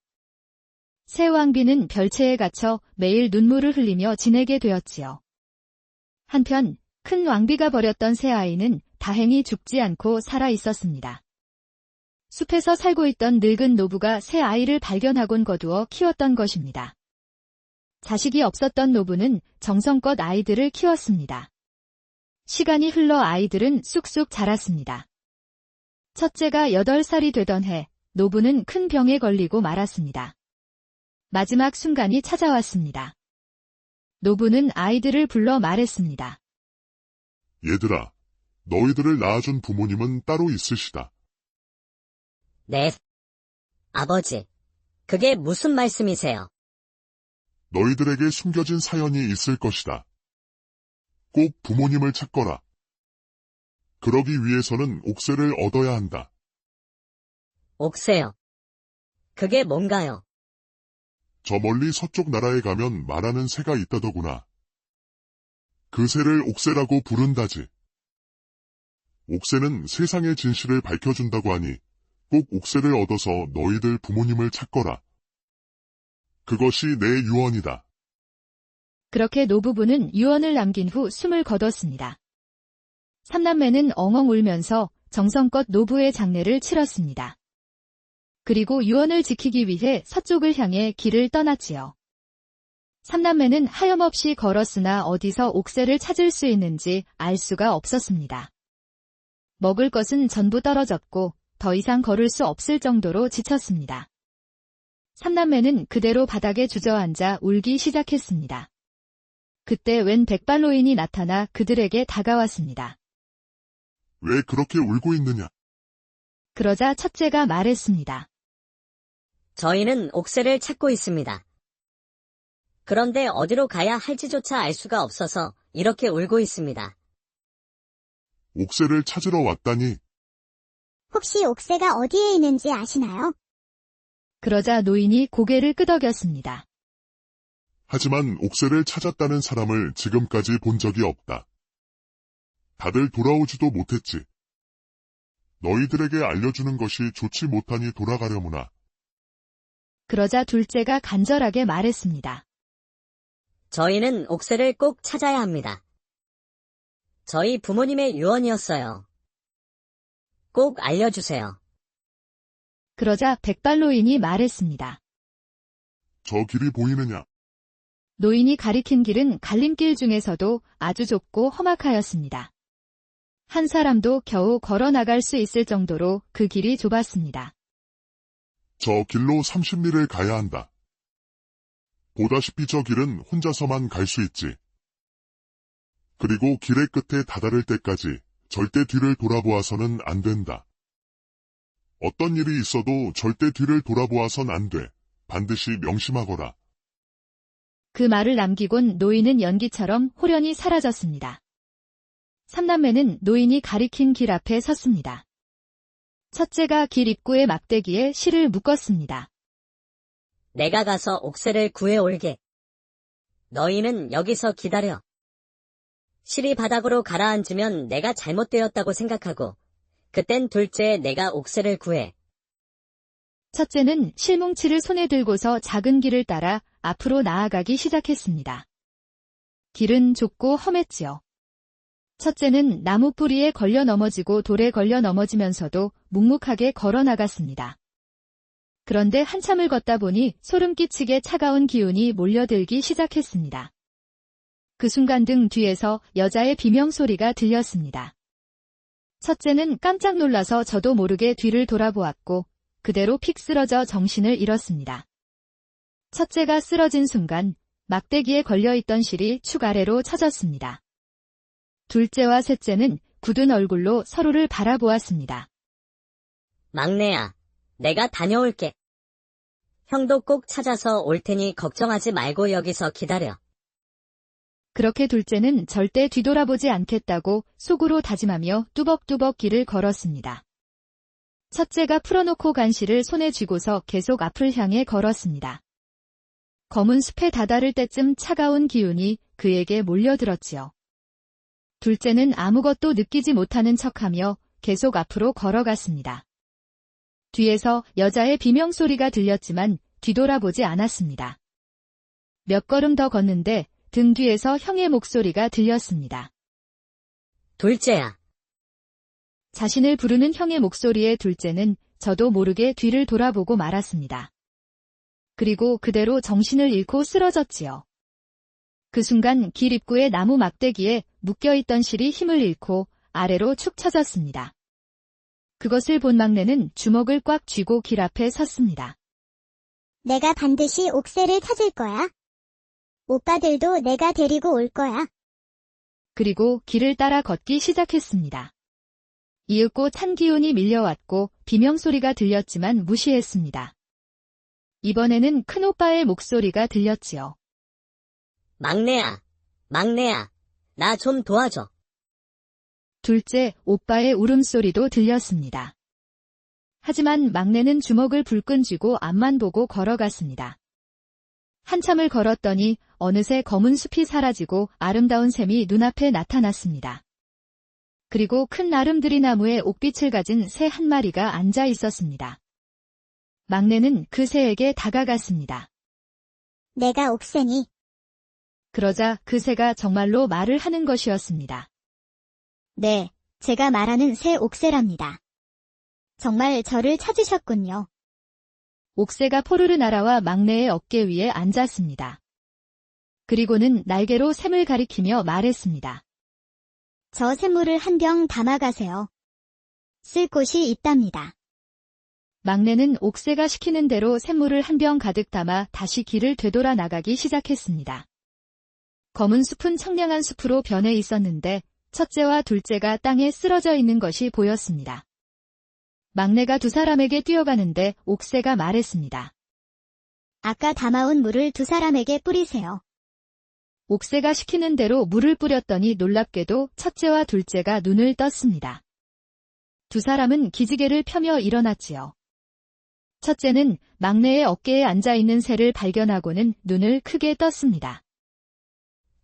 새 왕비는 별채에 갇혀 매일 눈물을 흘리며 지내게 되었지요. 한편 큰 왕비가 버렸던 새 아이는 다행히 죽지 않고 살아 있었습니다. 숲에서 살고 있던 늙은 노부가 새 아이를 발견하곤 거두어 키웠던 것입니다. 자식이 없었던 노부는 정성껏 아이들을 키웠습니다. 시간이 흘러 아이들은 쑥쑥 자랐습니다. 첫째가 8살이 되던 해, 노부는 큰 병에 걸리고 말았습니다. 마지막 순간이 찾아왔습니다. 노부는 아이들을 불러 말했습니다. 얘들아, 너희들을 낳아준 부모님은 따로 있으시다. 네. 아버지, 그게 무슨 말씀이세요? 너희들에게 숨겨진 사연이 있을 것이다. 꼭 부모님을 찾거라. 그러기 위해서는 옥새를 얻어야 한다. 옥새요. 그게 뭔가요? 저 멀리 서쪽 나라에 가면 말하는 새가 있다더구나. 그 새를 옥새라고 부른다지. 옥새는 세상의 진실을 밝혀준다고 하니 꼭 옥새를 얻어서 너희들 부모님을 찾거라. 그것이 내 유언이다. 그렇게 노부부는 유언을 남긴 후 숨을 거뒀습니다. 삼남매는 엉엉 울면서 정성껏 노부의 장례를 치렀습니다. 그리고 유언을 지키기 위해 서쪽을 향해 길을 떠났지요. 삼남매는 하염없이 걸었으나 어디서 옥새를 찾을 수 있는지 알 수가 없었습니다. 먹을 것은 전부 떨어졌고 더 이상 걸을 수 없을 정도로 지쳤습니다. 삼남매는 그대로 바닥에 주저앉아 울기 시작했습니다. 그때 웬 백발노인이 나타나 그들에게 다가왔습니다. 왜 그렇게 울고 있느냐? 그러자 첫째가 말했습니다. 저희는 옥새를 찾고 있습니다. 그런데 어디로 가야 할지조차 알 수가 없어서 이렇게 울고 있습니다. 옥새를 찾으러 왔다니. 혹시 옥새가 어디에 있는지 아시나요? 그러자 노인이 고개를 끄덕였습니다. 하지만 옥새를 찾았다는 사람을 지금까지 본 적이 없다. 다들 돌아오지도 못했지. 너희들에게 알려주는 것이 좋지 못하니 돌아가려무나. 그러자 둘째가 간절하게 말했습니다. 저희는 옥새를 꼭 찾아야 합니다. 저희 부모님의 유언이었어요. 꼭 알려주세요. 그러자 백발노인이 말했습니다. 저 길이 보이느냐? 노인이 가리킨 길은 갈림길 중에서도 아주 좁고 험악하였습니다. 한 사람도 겨우 걸어 나갈 수 있을 정도로 그 길이 좁았습니다. 저 길로 30리를 가야 한다. 보다시피 저 길은 혼자서만 갈 수 있지. 그리고 길의 끝에 다다를 때까지 절대 뒤를 돌아보아서는 안 된다. 어떤 일이 있어도 절대 뒤를 돌아보아선 안 돼. 반드시 명심하거라. 그 말을 남기곤 노인은 연기처럼 호련히 사라졌습니다. 삼남매는 노인이 가리킨 길 앞에 섰습니다. 첫째가 길 입구의 막대기에 실을 묶었습니다. 내가 가서 옥새를 구해올게. 너희는 여기서 기다려. 실이 바닥으로 가라앉으면 내가 잘못되었다고 생각하고 그땐 둘째에 내가 옥새를 구해. 첫째는 실뭉치를 손에 들고서 작은 길을 따라 앞으로 나아가기 시작했습니다. 길은 좁고 험했지요. 첫째는 나무 뿌리에 걸려 넘어지고 돌에 걸려 넘어지면서도 묵묵하게 걸어 나갔습니다. 그런데 한참을 걷다 보니 소름 끼치게 차가운 기운이 몰려들기 시작했습니다. 그 순간 등 뒤에서 여자의 비명소리가 들렸습니다. 첫째는 깜짝 놀라서 저도 모르게 뒤를 돌아보았고 그대로 픽 쓰러져 정신을 잃었습니다. 첫째가 쓰러진 순간 막대기에 걸려있던 실이 축 아래로 쳐졌습니다. 둘째와 셋째는 굳은 얼굴로 서로를 바라보았습니다. 막내야, 내가 다녀올게. 형도 꼭 찾아서 올 테니 걱정하지 말고 여기서 기다려. 그렇게 둘째는 절대 뒤돌아보지 않겠다고 속으로 다짐하며 뚜벅뚜벅 길을 걸었습니다. 첫째가 풀어놓고 간 실을 손에 쥐고서 계속 앞을 향해 걸었습니다. 검은 숲에 다다를 때쯤 차가운 기운이 그에게 몰려들었지요. 둘째는 아무것도 느끼지 못하는 척하며 계속 앞으로 걸어갔습니다. 뒤에서 여자의 비명소리가 들렸지만 뒤돌아보지 않았습니다. 몇 걸음 더 걷는데 등 뒤에서 형의 목소리가 들렸습니다. 둘째야. 자신을 부르는 형의 목소리에 둘째는 저도 모르게 뒤를 돌아보고 말았습니다. 그리고 그대로 정신을 잃고 쓰러졌지요. 그 순간 길 입구의 나무 막대기에 묶여있던 실이 힘을 잃고 아래로 축 처졌습니다. 그것을 본 막내는 주먹을 꽉 쥐고 길 앞에 섰습니다. 내가 반드시 옥새를 찾을 거야. 오빠들도 내가 데리고 올 거야. 그리고 길을 따라 걷기 시작했습니다. 이윽고 찬 기운이 밀려왔고 비명소리가 들렸지만 무시했습니다. 이번에는 큰오빠의 목소리가 들렸지요. 막내야, 막내야, 나 좀 도와줘. 둘째, 오빠의 울음소리도 들렸습니다. 하지만 막내는 주먹을 불끈 쥐고 앞만 보고 걸어갔습니다. 한참을 걸었더니 어느새 검은 숲이 사라지고 아름다운 샘이 눈앞에 나타났습니다. 그리고 큰 나름들이 나무에 옥빛을 가진 새 한 마리가 앉아 있었습니다. 막내는 그 새에게 다가갔습니다. 내가 옥새니. 그러자 그 새가 정말로 말을 하는 것이었습니다. 네, 제가 말하는 새 옥새랍니다. 정말 저를 찾으셨군요. 옥새가 포르르 날아와 막내의 어깨 위에 앉았습니다. 그리고는 날개로 샘을 가리키며 말했습니다. 저 샘물을 한 병 담아가세요. 쓸 곳이 있답니다. 막내는 옥새가 시키는 대로 샘물을 한 병 가득 담아 다시 길을 되돌아 나가기 시작했습니다. 검은 숲은 청량한 숲으로 변해 있었는데 첫째와 둘째가 땅에 쓰러져 있는 것이 보였습니다. 막내가 두 사람에게 뛰어가는데 옥새가 말했습니다. 아까 담아온 물을 두 사람에게 뿌리세요. 옥새가 시키는 대로 물을 뿌렸더니 놀랍게도 첫째와 둘째가 눈을 떴습니다. 두 사람은 기지개를 펴며 일어났지요. 첫째는 막내의 어깨에 앉아있는 새를 발견하고는 눈을 크게 떴습니다.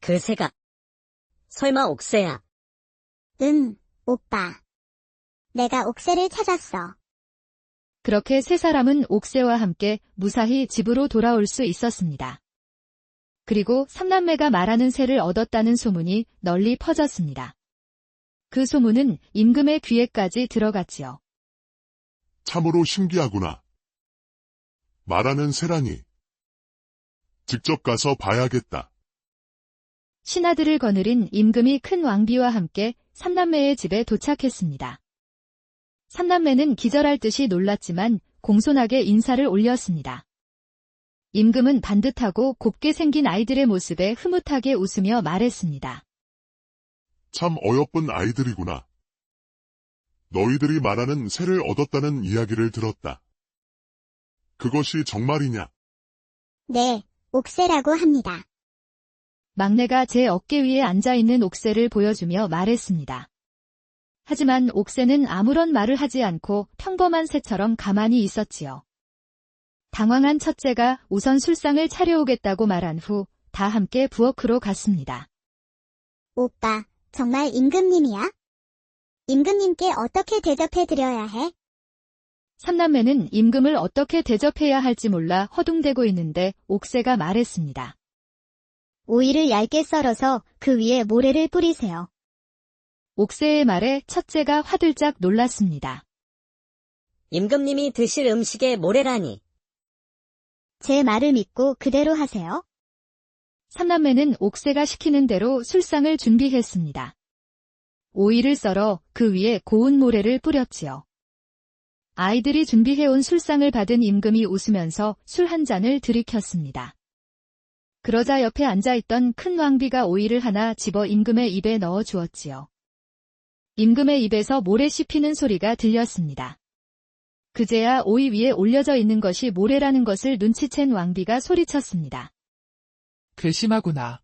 그 새가. 설마 옥새야. 오빠. 내가 옥새를 찾았어. 그렇게 세 사람은 옥새와 함께 무사히 집으로 돌아올 수 있었습니다. 그리고 삼남매가 말하는 새를 얻었다는 소문이 널리 퍼졌습니다. 그 소문은 임금의 귀에까지 들어갔지요. 참으로 신기하구나. 말하는 새라니. 직접 가서 봐야겠다. 신하들을 거느린 임금이 큰 왕비와 함께 삼남매의 집에 도착했습니다. 삼남매는 기절할 듯이 놀랐지만 공손하게 인사를 올렸습니다. 임금은 반듯하고 곱게 생긴 아이들의 모습에 흐뭇하게 웃으며 말했습니다. 참 어여쁜 아이들이구나. 너희들이 말하는 새를 얻었다는 이야기를 들었다. 그것이 정말이냐? 네, 옥새라고 합니다. 막내가 제 어깨 위에 앉아있는 옥새를 보여주며 말했습니다. 하지만 옥새는 아무런 말을 하지 않고 평범한 새처럼 가만히 있었지요. 당황한 첫째가 우선 술상을 차려오겠다고 말한 후 다 함께 부엌으로 갔습니다. 오빠, 정말 임금님이야? 임금님께 어떻게 대접해드려야 해? 삼남매는 임금을 어떻게 대접해야 할지 몰라 허둥대고 있는데 옥새가 말했습니다. 오이를 얇게 썰어서 그 위에 모래를 뿌리세요. 옥새의 말에 첫째가 화들짝 놀랐습니다. 임금님이 드실 음식에 모래라니. 제 말을 믿고 그대로 하세요. 삼남매는 옥새가 시키는 대로 술상을 준비했습니다. 오이를 썰어 그 위에 고운 모래를 뿌렸지요. 아이들이 준비해온 술상을 받은 임금이 웃으면서 술 한 잔을 들이켰습니다. 그러자 옆에 앉아있던 큰 왕비가 오이를 하나 집어 임금의 입에 넣어 주었지요. 임금의 입에서 모래 씹히는 소리가 들렸습니다. 그제야 오이 위에 올려져 있는 것이 모래라는 것을 눈치챈 왕비가 소리쳤습니다. 괘씸하구나.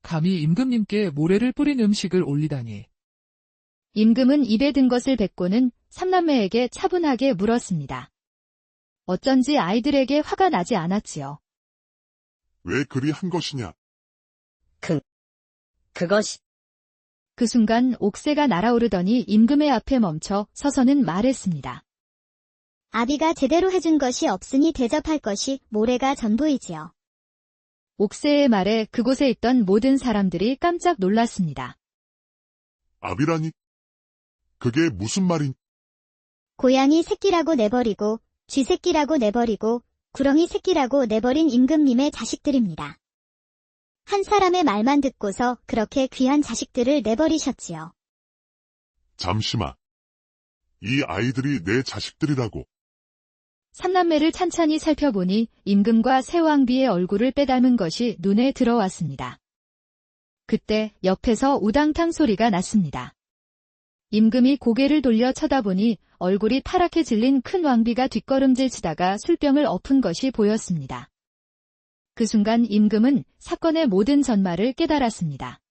감히 임금님께 모래를 뿌린 음식을 올리다니. 임금은 입에 든 것을 뱉고는 삼남매에게 차분하게 물었습니다. 어쩐지 아이들에게 화가 나지 않았지요. 왜 그리 한 것이냐? 그것이. 그 순간 옥새가 날아오르더니 임금의 앞에 멈춰 서서는 말했습니다. 아비가 제대로 해준 것이 없으니 대접할 것이 모래가 전부이지요. 옥새의 말에 그곳에 있던 모든 사람들이 깜짝 놀랐습니다. 아비라니? 그게 무슨 말인? 고양이 새끼라고 내버리고 쥐 새끼라고 내버리고 구렁이 새끼라고 내버린 임금님의 자식들입니다. 한 사람의 말만 듣고서 그렇게 귀한 자식들을 내버리셨지요. 잠시만. 이 아이들이 내 자식들이라고. 삼남매를 찬찬히 살펴보니 임금과 새 왕비의 얼굴을 빼닮은 것이 눈에 들어왔습니다. 그때 옆에서 우당탕 소리가 났습니다. 임금이 고개를 돌려 쳐다보니 얼굴이 파랗게 질린 큰 왕비가 뒷걸음질 치다가 술병을 엎은 것이 보였습니다. 그 순간 임금은 사건의 모든 전말을 깨달았습니다.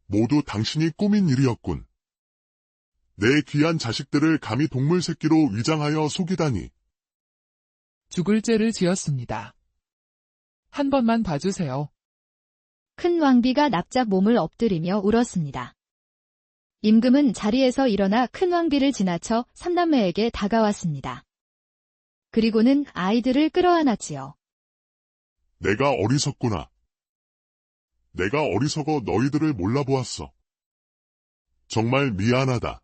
모두 당신이 꾸민 일이었군. 내 귀한 자식들을 감히 동물 새끼로 위장하여 속이다니. 죽을 죄를 지었습니다. 한 번만 봐주세요. 큰 왕비가 납작 몸을 엎드리며 울었습니다. 임금은 자리에서 일어나 큰 왕비를 지나쳐 삼남매에게 다가왔습니다. 그리고는 아이들을 끌어안았지요. 내가 어리석구나. 내가 어리석어 너희들을 몰라보았어. 정말 미안하다.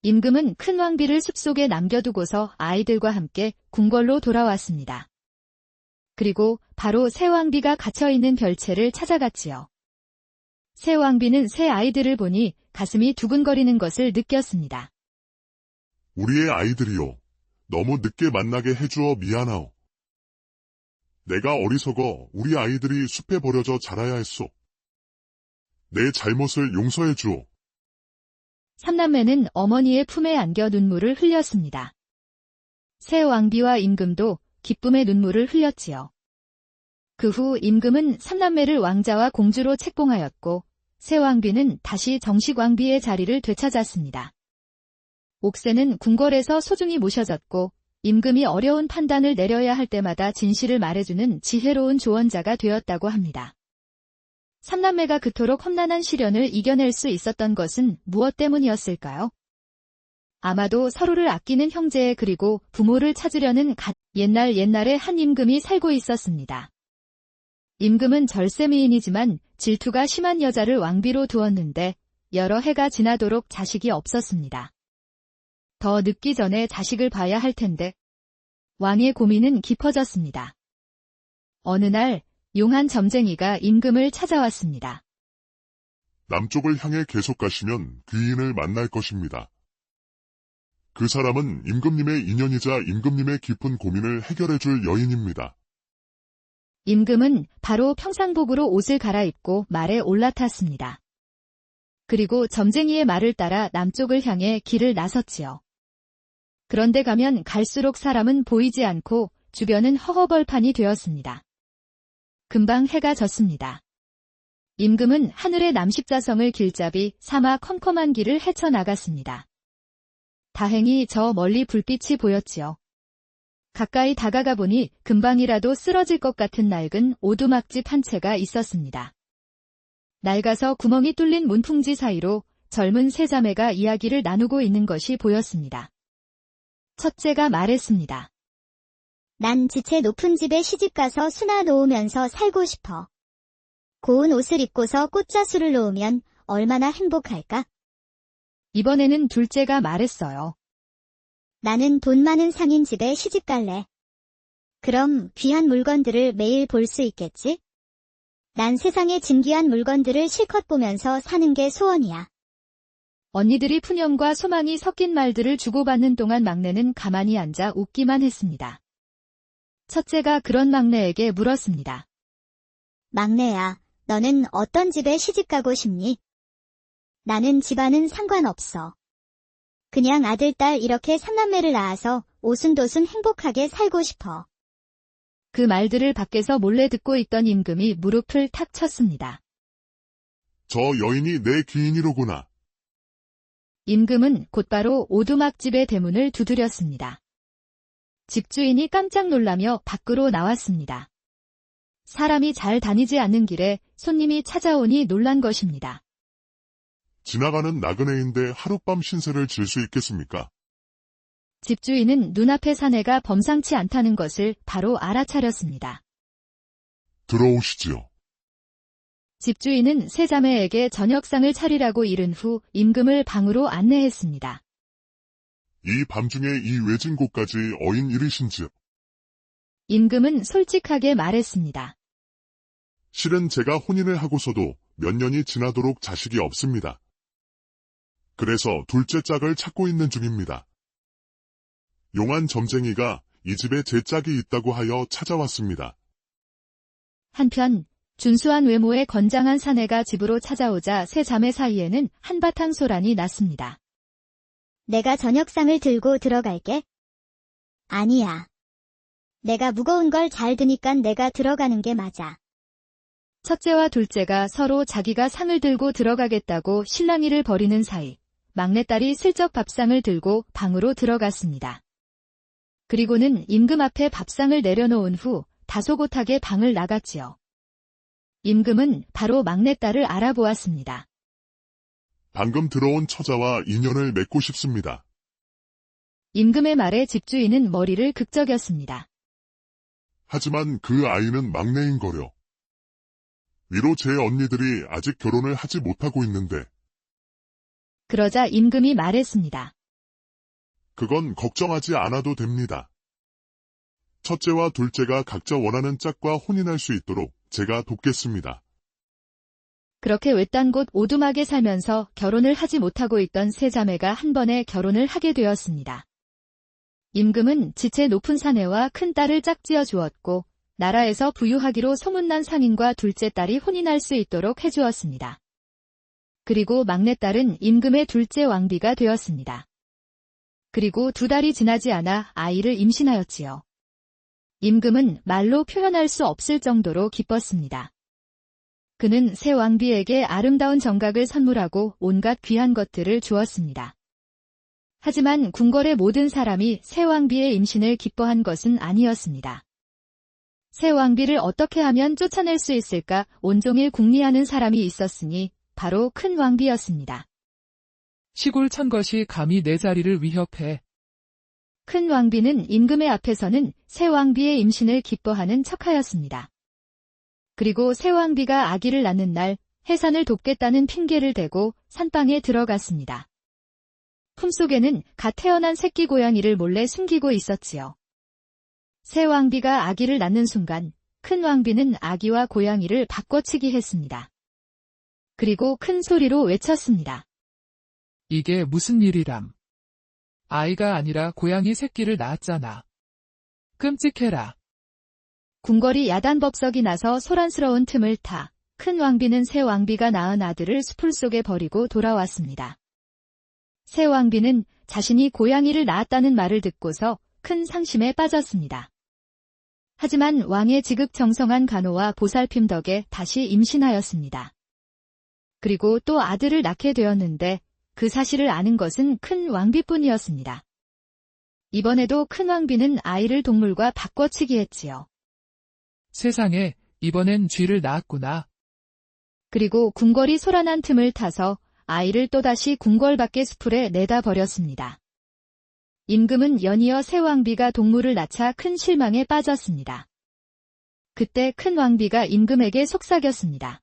임금은 큰 왕비를 숲속에 남겨두고서 아이들과 함께 궁궐로 돌아왔습니다. 그리고 바로 새 왕비가 갇혀있는 별채를 찾아갔지요. 새 왕비는 새 아이들을 보니 가슴이 두근거리는 것을 느꼈습니다. 우리의 아이들이요. 너무 늦게 만나게 해주어 미안하오. 내가 어리석어 우리 아이들이 숲에 버려져 자라야 했소. 내 잘못을 용서해 주오. 삼남매는 어머니의 품에 안겨 눈물을 흘렸습니다. 새 왕비와 임금도 기쁨의 눈물을 흘렸지요. 그 후 임금은 삼남매를 왕자와 공주로 책봉하였고 새 왕비는 다시 정식 왕비의 자리를 되찾았습니다. 옥새는 궁궐에서 소중히 모셔졌고 임금이 어려운 판단을 내려야 할 때마다 진실을 말해주는 지혜로운 조언자가 되었다고 합니다. 삼남매가 그토록 험난한 시련을 이겨낼 수 있었던 것은 무엇 때문이었을까요? 아마도 서로를 아끼는 형제 그리고 부모를 찾으려는 옛날에 한 임금이 살고 있었습니다. 임금은 절세미인이지만 질투가 심한 여자를 왕비로 두었는데 여러 해가 지나도록 자식이 없었습니다. 더 늦기 전에 자식을 봐야 할 텐데 왕의 고민은 깊어졌습니다. 어느 날 용한 점쟁이가 임금을 찾아왔습니다. 남쪽을 향해 계속 가시면 귀인을 만날 것입니다. 그 사람은 임금님의 인연이자 임금님의 깊은 고민을 해결해줄 여인입니다. 임금은 바로 평상복으로 옷을 갈아입고 말에 올라탔습니다. 그리고 점쟁이의 말을 따라 남쪽을 향해 길을 나섰지요. 그런데 가면 갈수록 사람은 보이지 않고 주변은 허허벌판이 되었습니다. 금방 해가 졌습니다. 임금은 하늘의 남십자성을 길잡이 삼아 컴컴한 길을 헤쳐나갔습니다. 다행히 저 멀리 불빛이 보였지요. 가까이 다가가 보니 금방이라도 쓰러질 것 같은 낡은 오두막집 한 채가 있었습니다. 낡아서 구멍이 뚫린 문풍지 사이로 젊은 세 자매가 이야기를 나누고 있는 것이 보였습니다. 첫째가 말했습니다. 난 지체 높은 집에 시집가서 수나 놓으면서 살고 싶어. 고운 옷을 입고서 꽃자수를 놓으면 얼마나 행복할까? 이번에는 둘째가 말했어요. 나는 돈 많은 상인 집에 시집갈래. 그럼 귀한 물건들을 매일 볼 수 있겠지? 난 세상의 진귀한 물건들을 실컷 보면서 사는 게 소원이야. 언니들이 푸념과 소망이 섞인 말들을 주고받는 동안 막내는 가만히 앉아 웃기만 했습니다. 첫째가 그런 막내에게 물었습니다. 막내야, 너는 어떤 집에 시집가고 싶니? 나는 집안은 상관없어. 그냥 아들, 딸 이렇게 삼남매를 낳아서 오순도순 행복하게 살고 싶어. 그 말들을 밖에서 몰래 듣고 있던 임금이 무릎을 탁 쳤습니다. 저 여인이 내 귀인이로구나. 임금은 곧바로 오두막집의 대문을 두드렸습니다. 집주인이 깜짝 놀라며 밖으로 나왔습니다. 사람이 잘 다니지 않는 길에 손님이 찾아오니 놀란 것입니다. 지나가는 나그네인데 하룻밤 신세를 질 수 있겠습니까? 집주인은 눈앞의 사내가 범상치 않다는 것을 바로 알아차렸습니다. 들어오시지요. 집주인은 세 자매에게 저녁상을 차리라고 이른 후 임금을 방으로 안내했습니다. 이 밤중에 이 외진 곳까지 어인 이르신지요. 임금은 솔직하게 말했습니다. 실은 제가 혼인을 하고서도 몇 년이 지나도록 자식이 없습니다. 그래서 둘째 짝을 찾고 있는 중입니다. 용한 점쟁이가 이 집에 제 짝이 있다고 하여 찾아왔습니다. 한편 준수한 외모의 건장한 사내가 집으로 찾아오자 세 자매 사이에는 한바탕 소란이 났습니다. 내가 저녁상을 들고 들어갈게. 아니야. 내가 무거운 걸 잘 드니까 내가 들어가는 게 맞아. 첫째와 둘째가 서로 자기가 상을 들고 들어가겠다고 실랑이를 벌이는 사이 막내딸이 슬쩍 밥상을 들고 방으로 들어갔습니다. 그리고는 임금 앞에 밥상을 내려놓은 후 다소곳하게 방을 나갔지요. 임금은 바로 막내딸을 알아보았습니다. 방금 들어온 처자와 인연을 맺고 싶습니다. 임금의 말에 집주인은 머리를 극적였습니다. 하지만 그 아이는 막내인 거려. 위로 제 언니들이 아직 결혼을 하지 못하고 있는데. 그러자 임금이 말했습니다. 그건 걱정하지 않아도 됩니다. 첫째와 둘째가 각자 원하는 짝과 혼인할 수 있도록 제가 돕겠습니다. 그렇게 외딴 곳 오두막에 살면서 결혼을 하지 못하고 있던 세 자매가 한 번에 결혼을 하게 되었습니다. 임금은 지체 높은 사내와 큰 딸을 짝지어 주었고 나라에서 부유하기로 소문난 상인과 둘째 딸이 혼인할 수 있도록 해주었습니다. 그리고 막내딸은 임금의 둘째 왕비가 되었습니다. 그리고 2달이 지나지 않아 아이를 임신하였지요. 임금은 말로 표현할 수 없을 정도로 기뻤습니다. 그는 새 왕비에게 아름다운 정각을 선물하고 온갖 귀한 것들을 주었습니다. 하지만 궁궐의 모든 사람이 새 왕비의 임신을 기뻐한 것은 아니었습니다. 새 왕비를 어떻게 하면 쫓아낼 수 있을까 온종일 궁리하는 사람이 있었으니 바로 큰 왕비였습니다. 시골 천것이 감히 내 자리를 위협해. 큰 왕비는 임금의 앞에서는 새 왕비의 임신을 기뻐하는 척하였습니다. 그리고 새 왕비가 아기를 낳는 날 해산을 돕겠다는 핑계를 대고 산방에 들어갔습니다. 품속에는 갓 태어난 새끼 고양이를 몰래 숨기고 있었지요. 새 왕비가 아기를 낳는 순간 큰 왕비는 아기와 고양이를 바꿔치기 했습니다. 그리고 큰 소리로 외쳤습니다. 이게 무슨 일이람. 아이가 아니라 고양이 새끼를 낳았잖아. 끔찍해라. 궁궐이 야단법석이 나서 소란스러운 틈을 타 큰 왕비는 새 왕비가 낳은 아들을 수풀 속에 버리고 돌아왔습니다. 새 왕비는 자신이 고양이를 낳았다는 말을 듣고서 큰 상심에 빠졌습니다. 하지만 왕의 지극정성한 간호와 보살핌 덕에 다시 임신하였습니다. 그리고 또 아들을 낳게 되었는데 그 사실을 아는 것은 큰 왕비뿐이었습니다. 이번에도 큰 왕비는 아이를 동물과 바꿔치기 했지요. 세상에, 이번엔 쥐를 낳았구나. 그리고 궁궐이 소란한 틈을 타서 아이를 또다시 궁궐 밖의 수풀에 내다 버렸습니다. 임금은 연이어 새 왕비가 동물을 낳자 큰 실망에 빠졌습니다. 그때 큰 왕비가 임금에게 속삭였습니다.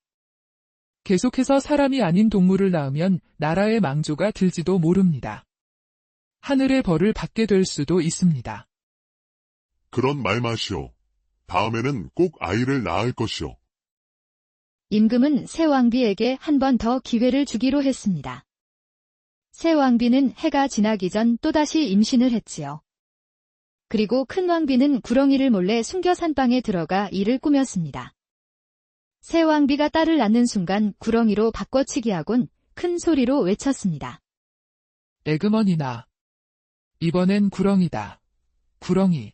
계속해서 사람이 아닌 동물을 낳으면 나라의 망조가 들지도 모릅니다. 하늘의 벌을 받게 될 수도 있습니다. 그런 말 마시오. 다음에는 꼭 아이를 낳을 것이오. 임금은 새 왕비에게 한 번 더 기회를 주기로 했습니다. 새 왕비는 해가 지나기 전 또다시 임신을 했지요. 그리고 큰 왕비는 구렁이를 몰래 숨겨 산방에 들어가 이를 꾸몄습니다. 새 왕비가 딸을 낳는 순간 구렁이로 바꿔치기하곤 큰 소리로 외쳤습니다. 에그머니나. 이번엔 구렁이다. 구렁이.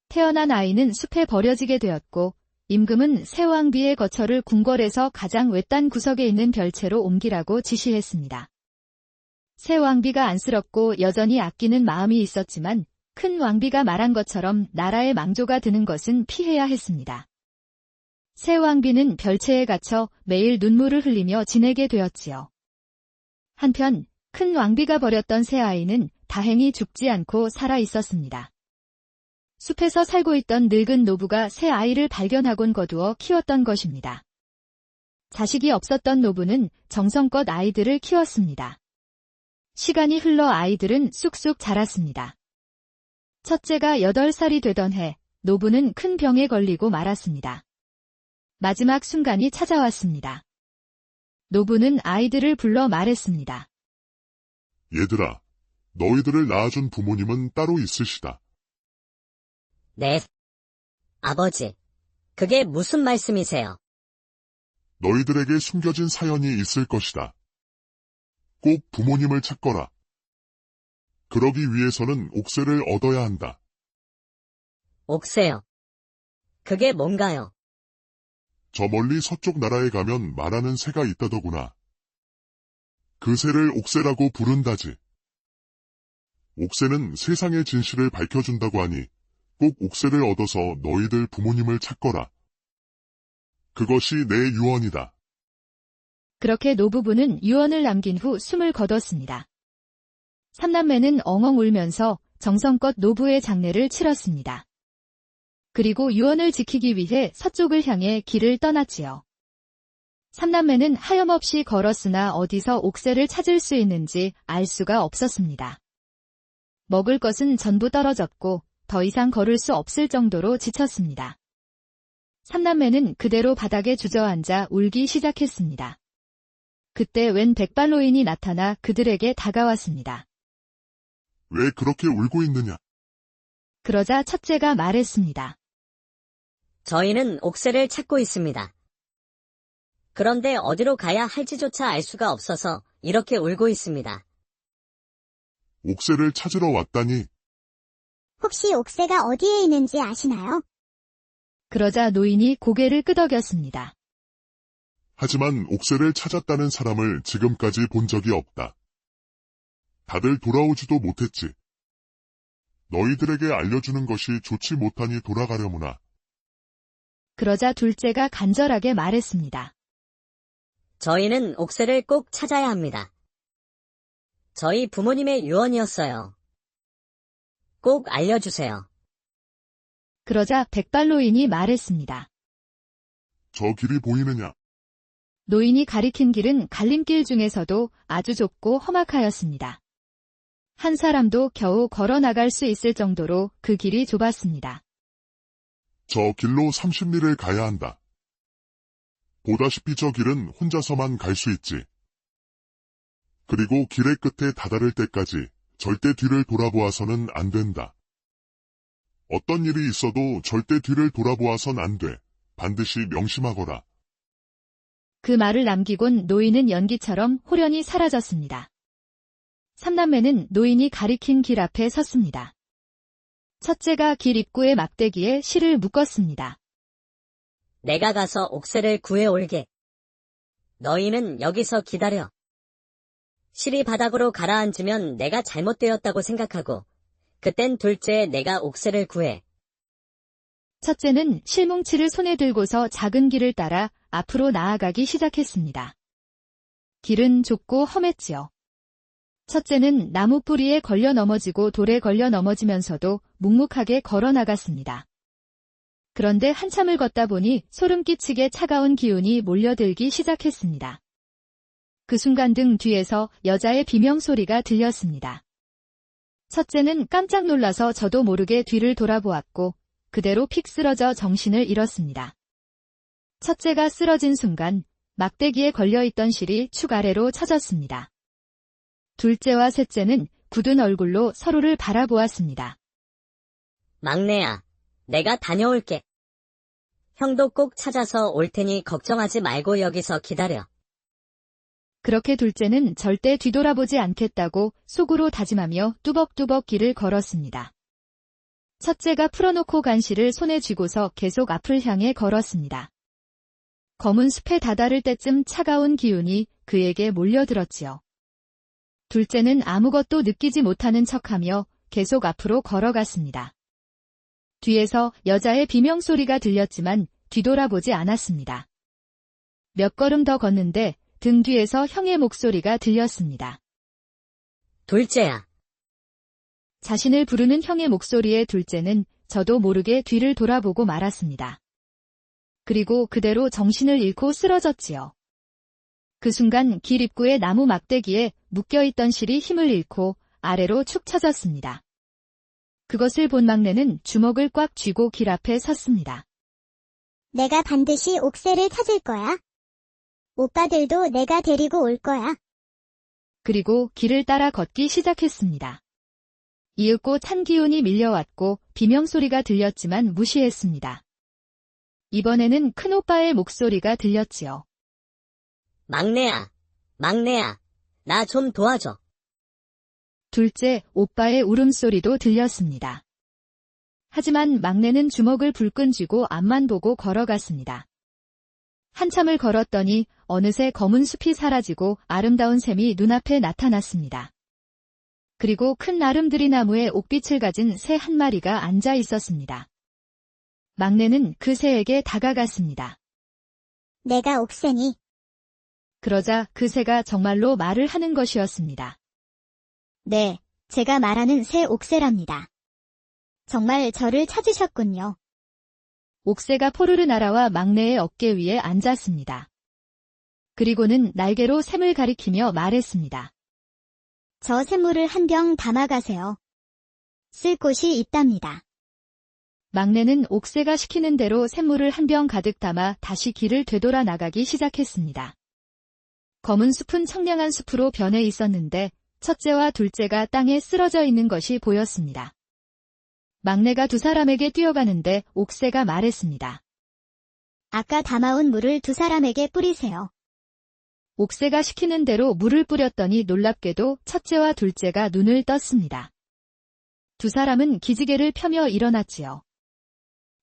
태어난 아이는 숲에 버려지게 되었고 임금은 새 왕비의 거처를 궁궐에서 가장 외딴 구석에 있는 별채로 옮기라고 지시했습니다. 새 왕비가 안쓰럽고 여전히 아끼는 마음이 있었지만 큰 왕비가 말한 것처럼 나라의 망조가 드는 것은 피해야 했습니다. 새 왕비는 별채에 갇혀 매일 눈물을 흘리며 지내게 되었지요. 한편 큰 왕비가 버렸던 새 아이는 다행히 죽지 않고 살아 있었습니다. 숲에서 살고 있던 늙은 노부가 새 아이를 발견하곤 거두어 키웠던 것입니다. 자식이 없었던 노부는 정성껏 아이들을 키웠습니다. 시간이 흘러 아이들은 쑥쑥 자랐습니다. 첫째가 8살이 되던 해, 노부는 큰 병에 걸리고 말았습니다. 마지막 순간이 찾아왔습니다. 노부는 아이들을 불러 말했습니다. 얘들아, 너희들을 낳아준 부모님은 따로 있으시다. 네. 아버지, 그게 무슨 말씀이세요? 너희들에게 숨겨진 사연이 있을 것이다. 꼭 부모님을 찾거라. 그러기 위해서는 옥새를 얻어야 한다. 옥새요. 그게 뭔가요? 저 멀리 서쪽 나라에 가면 말하는 새가 있다더구나. 그 새를 옥새라고 부른다지. 옥새는 세상의 진실을 밝혀준다고 하니 꼭 옥새를 얻어서 너희들 부모님을 찾거라. 그것이 내 유언이다. 그렇게 노부부는 유언을 남긴 후 숨을 거뒀습니다. 삼남매는 엉엉 울면서 정성껏 노부의 장례를 치렀습니다. 그리고 유언을 지키기 위해 서쪽을 향해 길을 떠났지요. 삼남매는 하염없이 걸었으나 어디서 옥새를 찾을 수 있는지 알 수가 없었습니다. 먹을 것은 전부 떨어졌고 더 이상 걸을 수 없을 정도로 지쳤습니다. 삼남매는 그대로 바닥에 주저앉아 울기 시작했습니다. 그때 웬 백발노인이 나타나 그들에게 다가왔습니다. 왜 그렇게 울고 있느냐? 그러자 첫째가 말했습니다. 저희는 옥새를 찾고 있습니다. 그런데 어디로 가야 할지조차 알 수가 없어서 이렇게 울고 있습니다. 옥새를 찾으러 왔다니. 혹시 옥새가 어디에 있는지 아시나요? 그러자 노인이 고개를 끄덕였습니다. 하지만 옥새를 찾았다는 사람을 지금까지 본 적이 없다. 다들 돌아오지도 못했지. 너희들에게 알려주는 것이 좋지 못하니 돌아가려무나. 그러자 둘째가 간절하게 말했습니다. 저희는 옥새를 꼭 찾아야 합니다. 저희 부모님의 유언이었어요. 꼭 알려주세요. 그러자 백발노인이 말했습니다. 저 길이 보이느냐? 노인이 가리킨 길은 갈림길 중에서도 아주 좁고 험악하였습니다. 한 사람도 겨우 걸어 나갈 수 있을 정도로 그 길이 좁았습니다. 저 길로 30리를 가야 한다. 보다시피 저 길은 혼자서만 갈 수 있지. 그리고 길의 끝에 다다를 때까지 절대 뒤를 돌아보아서는 안 된다. 어떤 일이 있어도 절대 뒤를 돌아보아선 안 돼. 반드시 명심하거라. 그 말을 남기곤 노인은 연기처럼 호련히 사라졌습니다. 삼남매는 노인이 가리킨 길 앞에 섰습니다. 첫째가 길 입구의 막대기에 실을 묶었습니다. 내가 가서 옥새를 구해 올게. 너희는 여기서 기다려. 실이 바닥으로 가라앉으면 내가 잘못되었다고 생각하고, 그땐 둘째에 내가 옥새를 구해. 첫째는 실뭉치를 손에 들고서 작은 길을 따라 앞으로 나아가기 시작했습니다. 길은 좁고 험했지요. 첫째는 나무 뿌리에 걸려 넘어지고 돌에 걸려 넘어지면서도 묵묵하게 걸어 나갔습니다. 그런데 한참을 걷다 보니 소름 끼치게 차가운 기운이 몰려들기 시작했습니다. 그 순간 등 뒤에서 여자의 비명소리가 들렸습니다. 첫째는 깜짝 놀라서 저도 모르게 뒤를 돌아보았고 그대로 픽 쓰러져 정신을 잃었습니다. 첫째가 쓰러진 순간 막대기에 걸려있던 실이 축 아래로 쳐졌습니다. 둘째와 셋째는 굳은 얼굴로 서로를 바라보았습니다. 막내야, 내가 다녀올게. 형도 꼭 찾아서 올 테니 걱정하지 말고 여기서 기다려. 그렇게 둘째는 절대 뒤돌아보지 않겠다고 속으로 다짐하며 뚜벅뚜벅 길을 걸었습니다. 첫째가 풀어놓고 간 실을 손에 쥐고서 계속 앞을 향해 걸었습니다. 검은 숲에 다다를 때쯤 차가운 기운이 그에게 몰려들었지요. 둘째는 아무것도 느끼지 못하는 척하며 계속 앞으로 걸어갔습니다. 뒤에서 여자의 비명소리가 들렸지만 뒤돌아보지 않았습니다. 몇 걸음 더 걷는데 등 뒤에서 형의 목소리가 들렸습니다. 둘째야. 자신을 부르는 형의 목소리에 둘째는 저도 모르게 뒤를 돌아보고 말았습니다. 그리고 그대로 정신을 잃고 쓰러졌지요. 그 순간 길 입구의 나무 막대기에 묶여있던 실이 힘을 잃고 아래로 축 처졌습니다. 그것을 본 막내는 주먹을 꽉 쥐고 길 앞에 섰습니다. 내가 반드시 옥새를 찾을 거야. 오빠들도 내가 데리고 올 거야. 그리고 길을 따라 걷기 시작했습니다. 이윽고 찬 기운이 밀려왔고 비명소리가 들렸지만 무시했습니다. 이번에는 큰오빠의 목소리가 들렸지요. 막내야, 막내야, 나 좀 도와줘. 둘째, 오빠의 울음소리도 들렸습니다. 하지만 막내는 주먹을 불끈 쥐고 앞만 보고 걸어갔습니다. 한참을 걸었더니 어느새 검은 숲이 사라지고 아름다운 샘이 눈앞에 나타났습니다. 그리고 큰 나름들이 나무에 옥빛을 가진 새 한 마리가 앉아 있었습니다. 막내는 그 새에게 다가갔습니다. 내가 옥새니. 그러자 그 새가 정말로 말을 하는 것이었습니다. 네, 제가 말하는 새 옥새랍니다. 정말 저를 찾으셨군요. 옥새가 포르르 날아와 막내의 어깨 위에 앉았습니다. 그리고는 날개로 샘을 가리키며 말했습니다. 저 샘물을 한 병 담아가세요. 쓸 곳이 있답니다. 막내는 옥새가 시키는 대로 샘물을 한 병 가득 담아 다시 길을 되돌아 나가기 시작했습니다. 검은 숲은 청량한 숲으로 변해 있었는데 첫째와 둘째가 땅에 쓰러져 있는 것이 보였습니다. 막내가 두 사람에게 뛰어가는데 옥새가 말했습니다. 아까 담아온 물을 두 사람에게 뿌리세요. 옥새가 시키는 대로 물을 뿌렸더니 놀랍게도 첫째와 둘째가 눈을 떴습니다. 두 사람은 기지개를 펴며 일어났지요.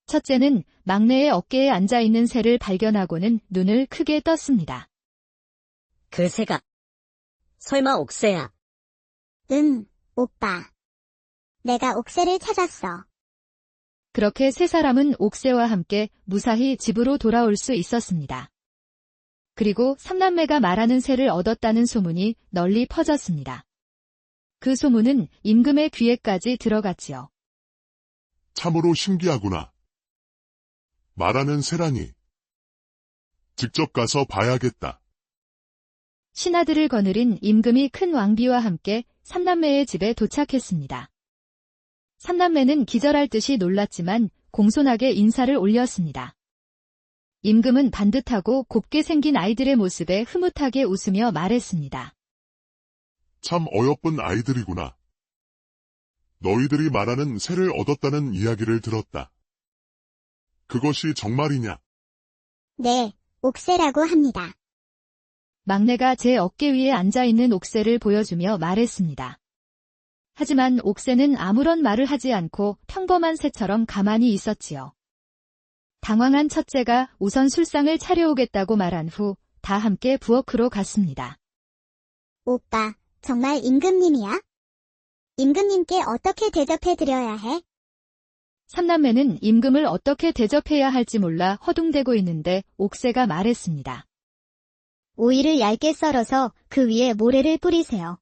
첫째는 막내의 어깨에 앉아있는 새를 발견하고는 눈을 크게 떴습니다. 그 새가. 설마 옥새야. 오빠. 내가 옥새를 찾았어. 그렇게 세 사람은 옥새와 함께 무사히 집으로 돌아올 수 있었습니다. 그리고 삼남매가 말하는 새를 얻었다는 소문이 널리 퍼졌습니다. 그 소문은 임금의 귀에까지 들어갔지요. 참으로 신기하구나. 말하는 새라니. 직접 가서 봐야겠다. 신하들을 거느린 임금이 큰 왕비와 함께 삼남매의 집에 도착했습니다. 삼남매는 기절할 듯이 놀랐지만 공손하게 인사를 올렸습니다. 임금은 반듯하고 곱게 생긴 아이들의 모습에 흐뭇하게 웃으며 말했습니다. 참 어여쁜 아이들이구나. 너희들이 말하는 새를 얻었다는 이야기를 들었다. 그것이 정말이냐? 네, 옥새라고 합니다. 막내가 제 어깨 위에 앉아있는 옥새를 보여주며 말했습니다. 하지만 옥새는 아무런 말을 하지 않고 평범한 새처럼 가만히 있었지요. 당황한 첫째가 우선 술상을 차려오겠다고 말한 후 다 함께 부엌으로 갔습니다. 오빠, 정말 임금님이야? 임금님께 어떻게 대접해드려야 해? 삼남매는 임금을 어떻게 대접해야 할지 몰라 허둥대고 있는데 옥새가 말했습니다. 오이를 얇게 썰어서 그 위에 모래를 뿌리세요.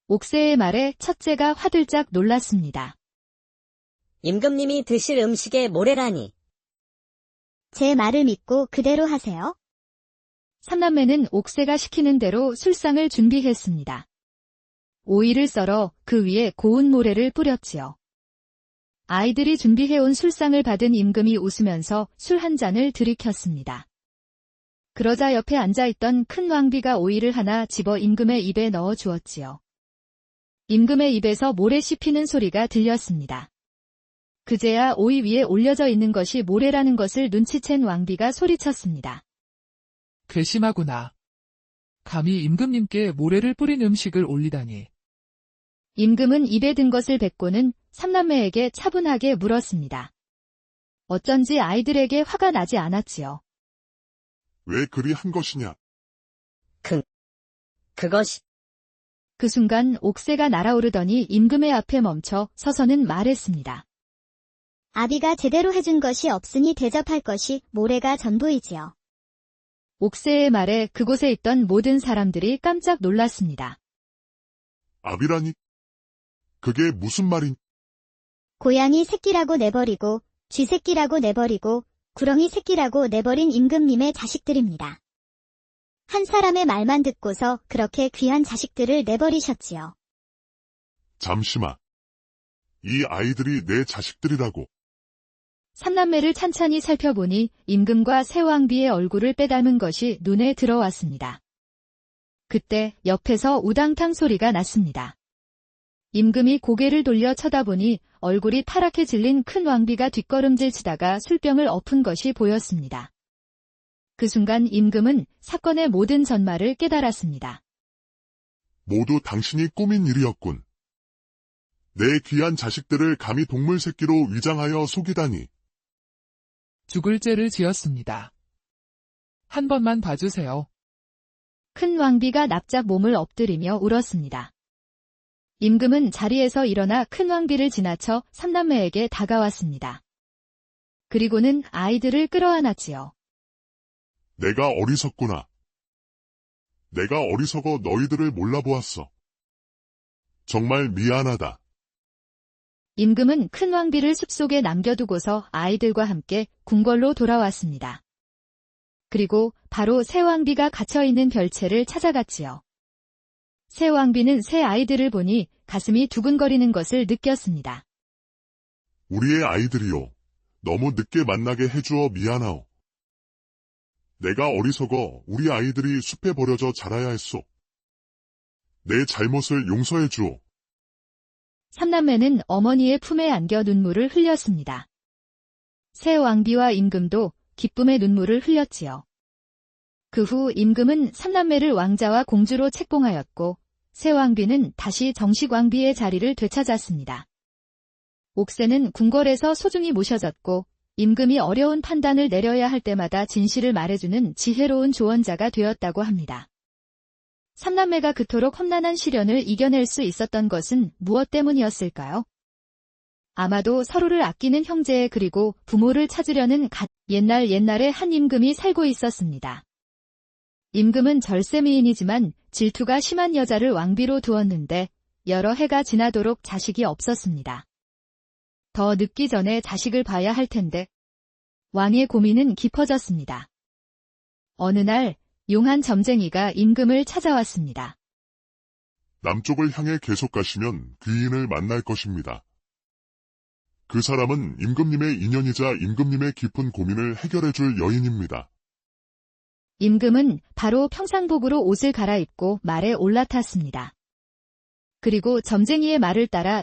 옥새의 말에 첫째가 화들짝 놀랐습니다. 임금님이 드실 음식에 모래라니. 제 말을 믿고 그대로 하세요. 삼남매는 옥새가 시키는 대로 술상을 준비했습니다. 오이를 썰어 그 위에 고운 모래를 뿌렸지요. 아이들이 준비해온 술상을 받은 임금이 웃으면서 술 한 잔을 들이켰습니다. 그러자 옆에 앉아있던 큰 왕비가 오이를 하나 집어 임금의 입에 넣어 주었지요. 임금의 입에서 모래 씹히는 소리가 들렸습니다. 그제야 오이 위에 올려져 있는 것이 모래라는 것을 눈치챈 왕비가 소리쳤습니다. 괘씸하구나. 감히 임금님께 모래를 뿌린 음식을 올리다니. 임금은 입에 든 것을 뱉고는 삼남매에게 차분하게 물었습니다. 어쩐지 아이들에게 화가 나지 않았지요. 왜 그리 한 것이냐? 그것이 그 순간 옥새가 날아오르더니 임금의 앞에 멈춰 서서는 말했습니다. 아비가 제대로 해준 것이 없으니 대접할 것이 모래가 전부이지요. 옥새의 말에 그곳에 있던 모든 사람들이 깜짝 놀랐습니다. 아비라니? 그게 무슨 말인? 고양이 새끼라고 내버리고 쥐 새끼라고 내버리고 구렁이 새끼라고 내버린 임금님의 자식들입니다. 한 사람의 말만 듣고서 그렇게 귀한 자식들을 내버리셨지요. 잠시만. 이 아이들이 내 자식들이라고. 삼남매를 찬찬히 살펴보니 임금과 새 왕비의 얼굴을 빼닮은 것이 눈에 들어왔습니다. 그때 옆에서 우당탕 소리가 났습니다. 임금이 고개를 돌려 쳐다보니 얼굴이 파랗게 질린 큰 왕비가 뒷걸음질 치다가 술병을 엎은 것이 보였습니다. 그 순간 임금은 사건의 모든 전말을 깨달았습니다. 모두 당신이 꾸민 일이었군. 내 귀한 자식들을 감히 동물 새끼로 위장하여 속이다니. 죽을 죄를 지었습니다. 한 번만 봐주세요. 큰 왕비가 납작 몸을 엎드리며 울었습니다. 임금은 자리에서 일어나 큰 왕비를 지나쳐 삼남매에게 다가왔습니다. 그리고는 아이들을 끌어안았지요. 내가 어리석구나. 내가 어리석어 너희들을 몰라보았어. 정말 미안하다. 임금은 큰 왕비를 숲속에 남겨두고서 아이들과 함께 궁궐로 돌아왔습니다. 그리고 바로 새 왕비가 갇혀있는 별채를 찾아갔지요. 새 왕비는 새 아이들을 보니 가슴이 두근거리는 것을 느꼈습니다. 우리의 아이들이요. 너무 늦게 만나게 해주어 미안하오. 내가 어리석어 우리 아이들이 숲에 버려져 자라야 했소. 내 잘못을 용서해 주오. 삼남매는 어머니의 품에 안겨 눈물을 흘렸습니다. 새 왕비와 임금도 기쁨의 눈물을 흘렸지요. 그 후 임금은 삼남매를 왕자와 공주로 책봉하였고 새 왕비는 다시 정식 왕비의 자리를 되찾았습니다. 옥새는 궁궐에서 소중히 모셔졌고 임금이 어려운 판단을 내려야 할 때마다 진실을 말해주는 지혜로운 조언자가 되었다고 합니다. 삼남매가 그토록 험난한 시련을 이겨낼 수 있었던 것은 무엇 때문이었을까요? 아마도 서로를 아끼는 형제 그리고 부모를 찾으려는 옛날에 한 임금이 살고 있었습니다. 임금은 절세미인이지만 질투가 심한 여자를 왕비로 두었는데 여러 해가 지나도록 자식이 없었습니다. 더 늦기 전에 자식을 봐야 할 텐데 왕의 고민은 깊어졌습니다. 어느 날 용한 점쟁이가 임금을 찾아왔습니다. 남쪽을 향해 계속 가시면 귀인을 만날 것입니다. 그 사람은 임금님의 인연이자 임금님의 깊은 고민을 해결해줄 여인입니다. 임금은 바로 평상복으로 옷을 갈아입고 말에 올라탔습니다. 그리고 점쟁이의 말을 따라